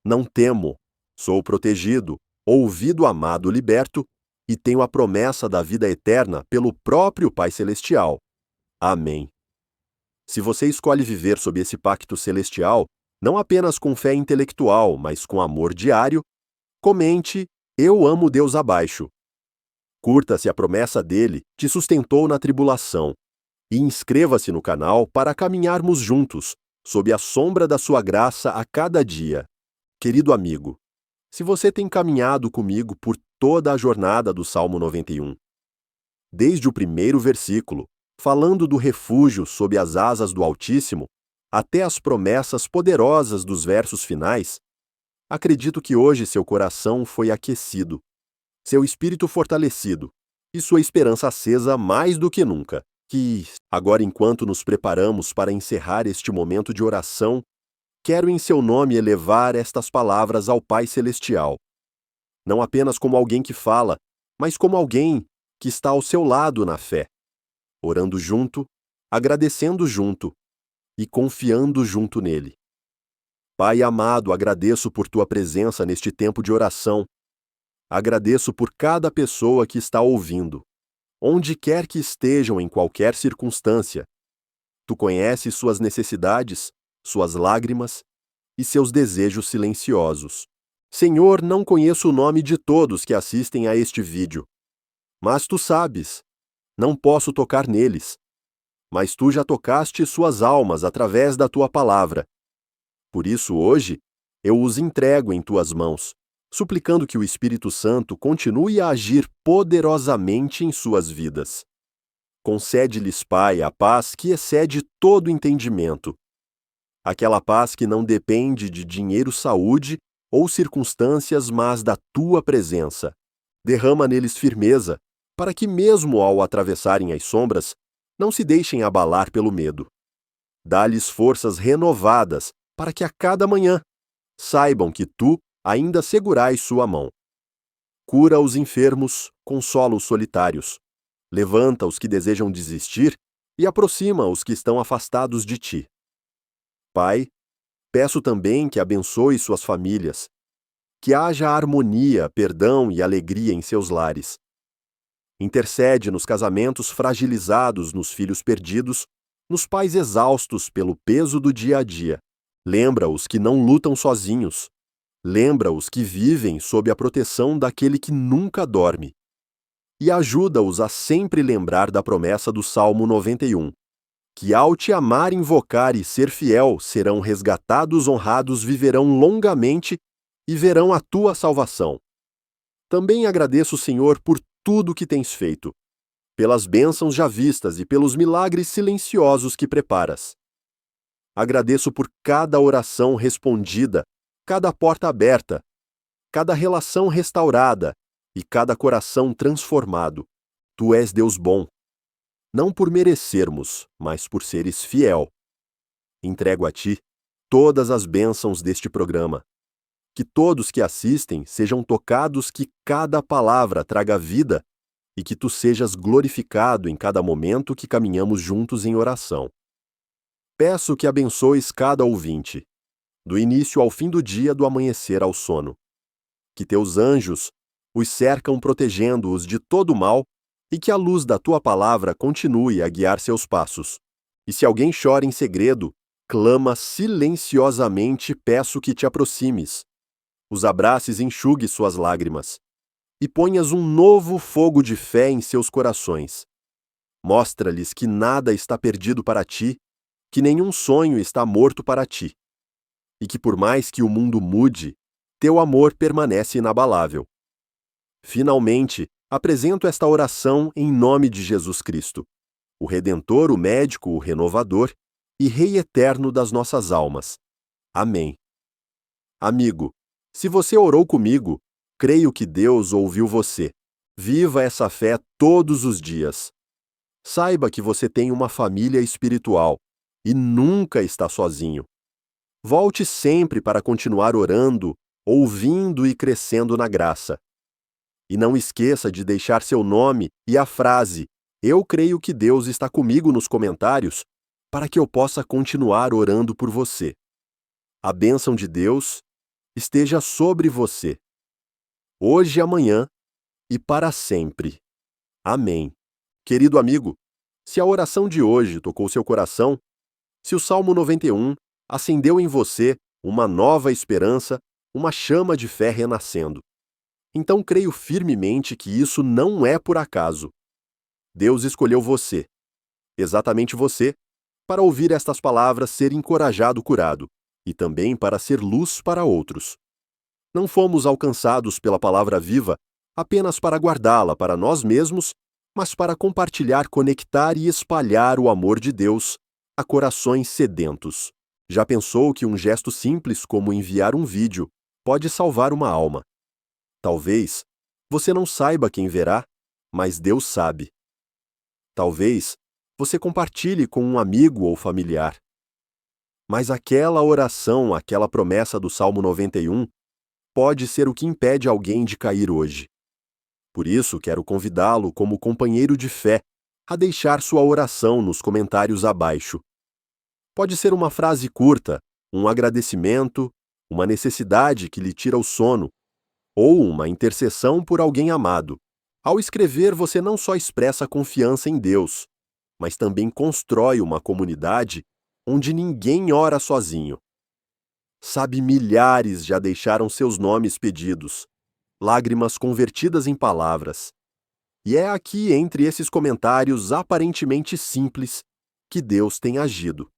não temo, sou protegido, ouvido, amado, liberto, e tenho a promessa da vida eterna pelo próprio Pai Celestial. Amém. Se você escolhe viver sob esse pacto celestial, não apenas com fé intelectual, mas com amor diário, comente: Eu amo Deus abaixo. Curta se a promessa dele te sustentou na tribulação. E inscreva-se no canal para caminharmos juntos, sob a sombra da sua graça a cada dia. Querido amigo, se você tem caminhado comigo por toda a jornada do Salmo 91, desde o primeiro versículo, falando do refúgio sob as asas do Altíssimo, até as promessas poderosas dos versos finais, acredito que hoje seu coração foi aquecido, seu espírito fortalecido e sua esperança acesa mais do que nunca. Que, agora enquanto nos preparamos para encerrar este momento de oração, quero em seu nome elevar estas palavras ao Pai Celestial. Não apenas como alguém que fala, mas como alguém que está ao seu lado na fé, orando junto, agradecendo junto e confiando junto nele. Pai amado, agradeço por tua presença neste tempo de oração. Agradeço por cada pessoa que está ouvindo. Onde quer que estejam em qualquer circunstância, tu conheces suas necessidades, suas lágrimas e seus desejos silenciosos. Senhor, não conheço o nome de todos que assistem a este vídeo, mas tu sabes, não posso tocar neles, mas tu já tocaste suas almas através da tua palavra. Por isso, hoje, eu os entrego em tuas mãos, suplicando que o Espírito Santo continue a agir poderosamente em suas vidas. Concede-lhes, Pai, a paz que excede todo entendimento. Aquela paz que não depende de dinheiro, saúde ou circunstâncias, mas da tua presença. Derrama neles firmeza, para que mesmo ao atravessarem as sombras, não se deixem abalar pelo medo. Dá-lhes forças renovadas, para que a cada manhã saibam que tu ainda segurais sua mão. Cura os enfermos, consola os solitários. Levanta os que desejam desistir e aproxima os que estão afastados de ti. Pai, peço também que abençoe suas famílias, que haja harmonia, perdão e alegria em seus lares. Intercede nos casamentos fragilizados, nos filhos perdidos, nos pais exaustos pelo peso do dia a dia. Lembra os que não lutam sozinhos. Lembra os que vivem sob a proteção daquele que nunca dorme. E ajuda-os a sempre lembrar da promessa do Salmo 91, que ao te amar, invocar e ser fiel, serão resgatados, honrados, viverão longamente e verão a tua salvação. Também agradeço, Senhor, por tudo que tens feito, pelas bênçãos já vistas e pelos milagres silenciosos que preparas. Agradeço por cada oração respondida, cada porta aberta, cada relação restaurada e cada coração transformado. Tu és Deus bom, não por merecermos, mas por seres fiel. Entrego a ti todas as bênçãos deste programa. Que todos que assistem sejam tocados, que cada palavra traga vida e que tu sejas glorificado em cada momento que caminhamos juntos em oração. Peço que abençoes cada ouvinte, do início ao fim do dia, do amanhecer ao sono. Que teus anjos os cercam protegendo-os de todo mal e que a luz da tua palavra continue a guiar seus passos. E se alguém chora em segredo, clama silenciosamente, peço que te aproximes. Os abraces, enxugue suas lágrimas. E ponhas um novo fogo de fé em seus corações. Mostra-lhes que nada está perdido para ti, que nenhum sonho está morto para ti. E que por mais que o mundo mude, teu amor permanece inabalável. Finalmente, apresento esta oração em nome de Jesus Cristo, o Redentor, o Médico, o Renovador e Rei Eterno das nossas almas. Amém. Amigo, se você orou comigo, creio que Deus ouviu você. Viva essa fé todos os dias. Saiba que você tem uma família espiritual e nunca está sozinho. Volte sempre para continuar orando, ouvindo e crescendo na graça. E não esqueça de deixar seu nome e a frase "Eu creio que Deus está comigo" nos comentários, para que eu possa continuar orando por você. A bênção de Deus esteja sobre você, hoje e amanhã e para sempre. Amém. Querido amigo, se a oração de hoje tocou seu coração, Se o Salmo 91 acendeu em você uma nova esperança, uma chama de fé renascendo, então creio firmemente que isso não é por acaso. Deus escolheu você, exatamente você, para ouvir estas palavras, ser encorajado, curado, e também para ser luz para outros. Não fomos alcançados pela palavra viva apenas para guardá-la para nós mesmos, mas para compartilhar, conectar e espalhar o amor de Deus a corações sedentos. Já pensou que um gesto simples como enviar um vídeo pode salvar uma alma? Talvez você não saiba quem verá, mas Deus sabe. Talvez você compartilhe com um amigo ou familiar. Mas aquela oração, aquela promessa do Salmo 91, pode ser o que impede alguém de cair hoje. Por isso, quero convidá-lo, como companheiro de fé, a deixar sua oração nos comentários abaixo. Pode ser uma frase curta, um agradecimento, uma necessidade que lhe tira o sono, ou uma intercessão por alguém amado. Ao escrever, você não só expressa confiança em Deus, mas também constrói uma comunidade onde ninguém ora sozinho. Sabe, milhares já deixaram seus nomes pedidos, lágrimas convertidas em palavras. E é aqui, entre esses comentários aparentemente simples, que Deus tem agido.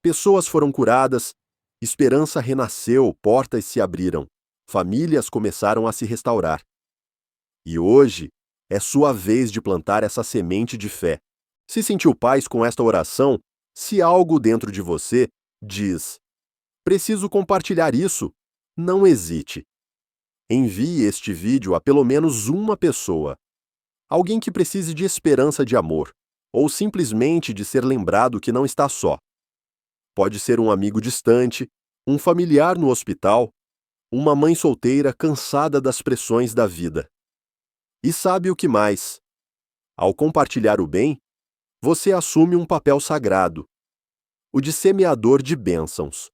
Pessoas foram curadas, esperança renasceu, portas se abriram, famílias começaram a se restaurar. E hoje é sua vez de plantar essa semente de fé. Se sentiu paz com esta oração, se algo dentro de você diz: preciso compartilhar isso, não hesite. Envie este vídeo a pelo menos uma pessoa. Alguém que precise de esperança de amor, ou simplesmente de ser lembrado que não está só. Pode ser um amigo distante, um familiar no hospital, uma mãe solteira cansada das pressões da vida. E sabe o que mais? Ao compartilhar o bem, você assume um papel sagrado, o de semeador de bênçãos.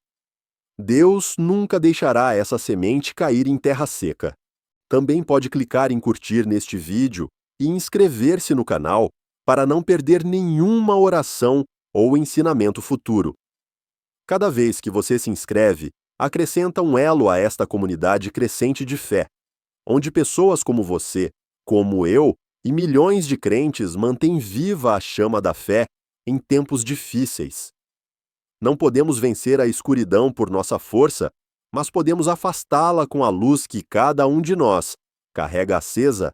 Deus nunca deixará essa semente cair em terra seca. Também pode clicar em curtir neste vídeo e inscrever-se no canal para não perder nenhuma oração ou ensinamento futuro. Cada vez que você se inscreve, acrescenta um elo a esta comunidade crescente de fé, onde pessoas como você, como eu e milhões de crentes mantêm viva a chama da fé em tempos difíceis. Não podemos vencer a escuridão por nossa força, mas podemos afastá-la com a luz que cada um de nós carrega acesa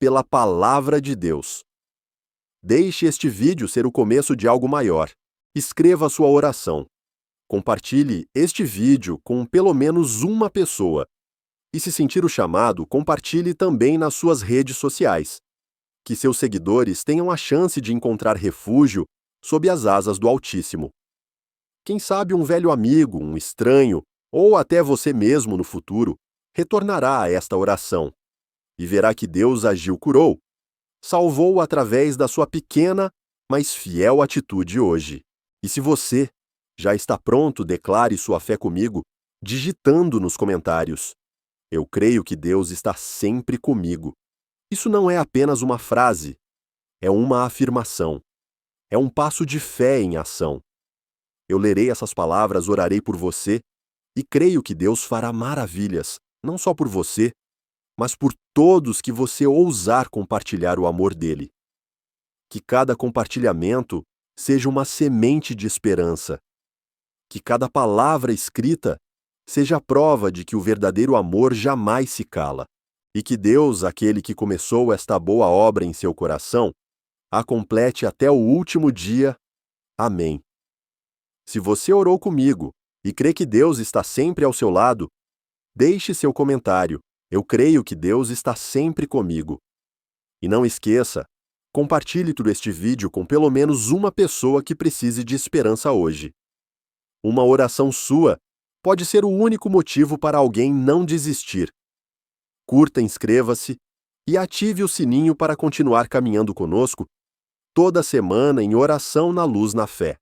pela palavra de Deus. Deixe este vídeo ser o começo de algo maior. Escreva sua oração. Compartilhe este vídeo com pelo menos uma pessoa. E se sentir o chamado, compartilhe também nas suas redes sociais. Que seus seguidores tenham a chance de encontrar refúgio sob as asas do Altíssimo. Quem sabe um velho amigo, um estranho, ou até você mesmo no futuro, retornará a esta oração e verá que Deus agiu, curou, salvou através da sua pequena, mas fiel atitude hoje. E se você já está pronto, declare sua fé comigo, digitando nos comentários: eu creio que Deus está sempre comigo. Isso não é apenas uma frase, é uma afirmação. É um passo de fé em ação. Eu lerei essas palavras, orarei por você e creio que Deus fará maravilhas, não só por você, mas por todos que você ousar compartilhar o amor dele. Que cada compartilhamento seja uma semente de esperança. Que cada palavra escrita seja a prova de que o verdadeiro amor jamais se cala. E que Deus, aquele que começou esta boa obra em seu coração, a complete até o último dia. Amém. Se você orou comigo e crê que Deus está sempre ao seu lado, deixe seu comentário. Eu creio que Deus está sempre comigo. E não esqueça, compartilhe todo este vídeo com pelo menos uma pessoa que precise de esperança hoje. Uma oração sua pode ser o único motivo para alguém não desistir. Curta, inscreva-se e ative o sininho para continuar caminhando conosco toda semana em oração na luz na fé.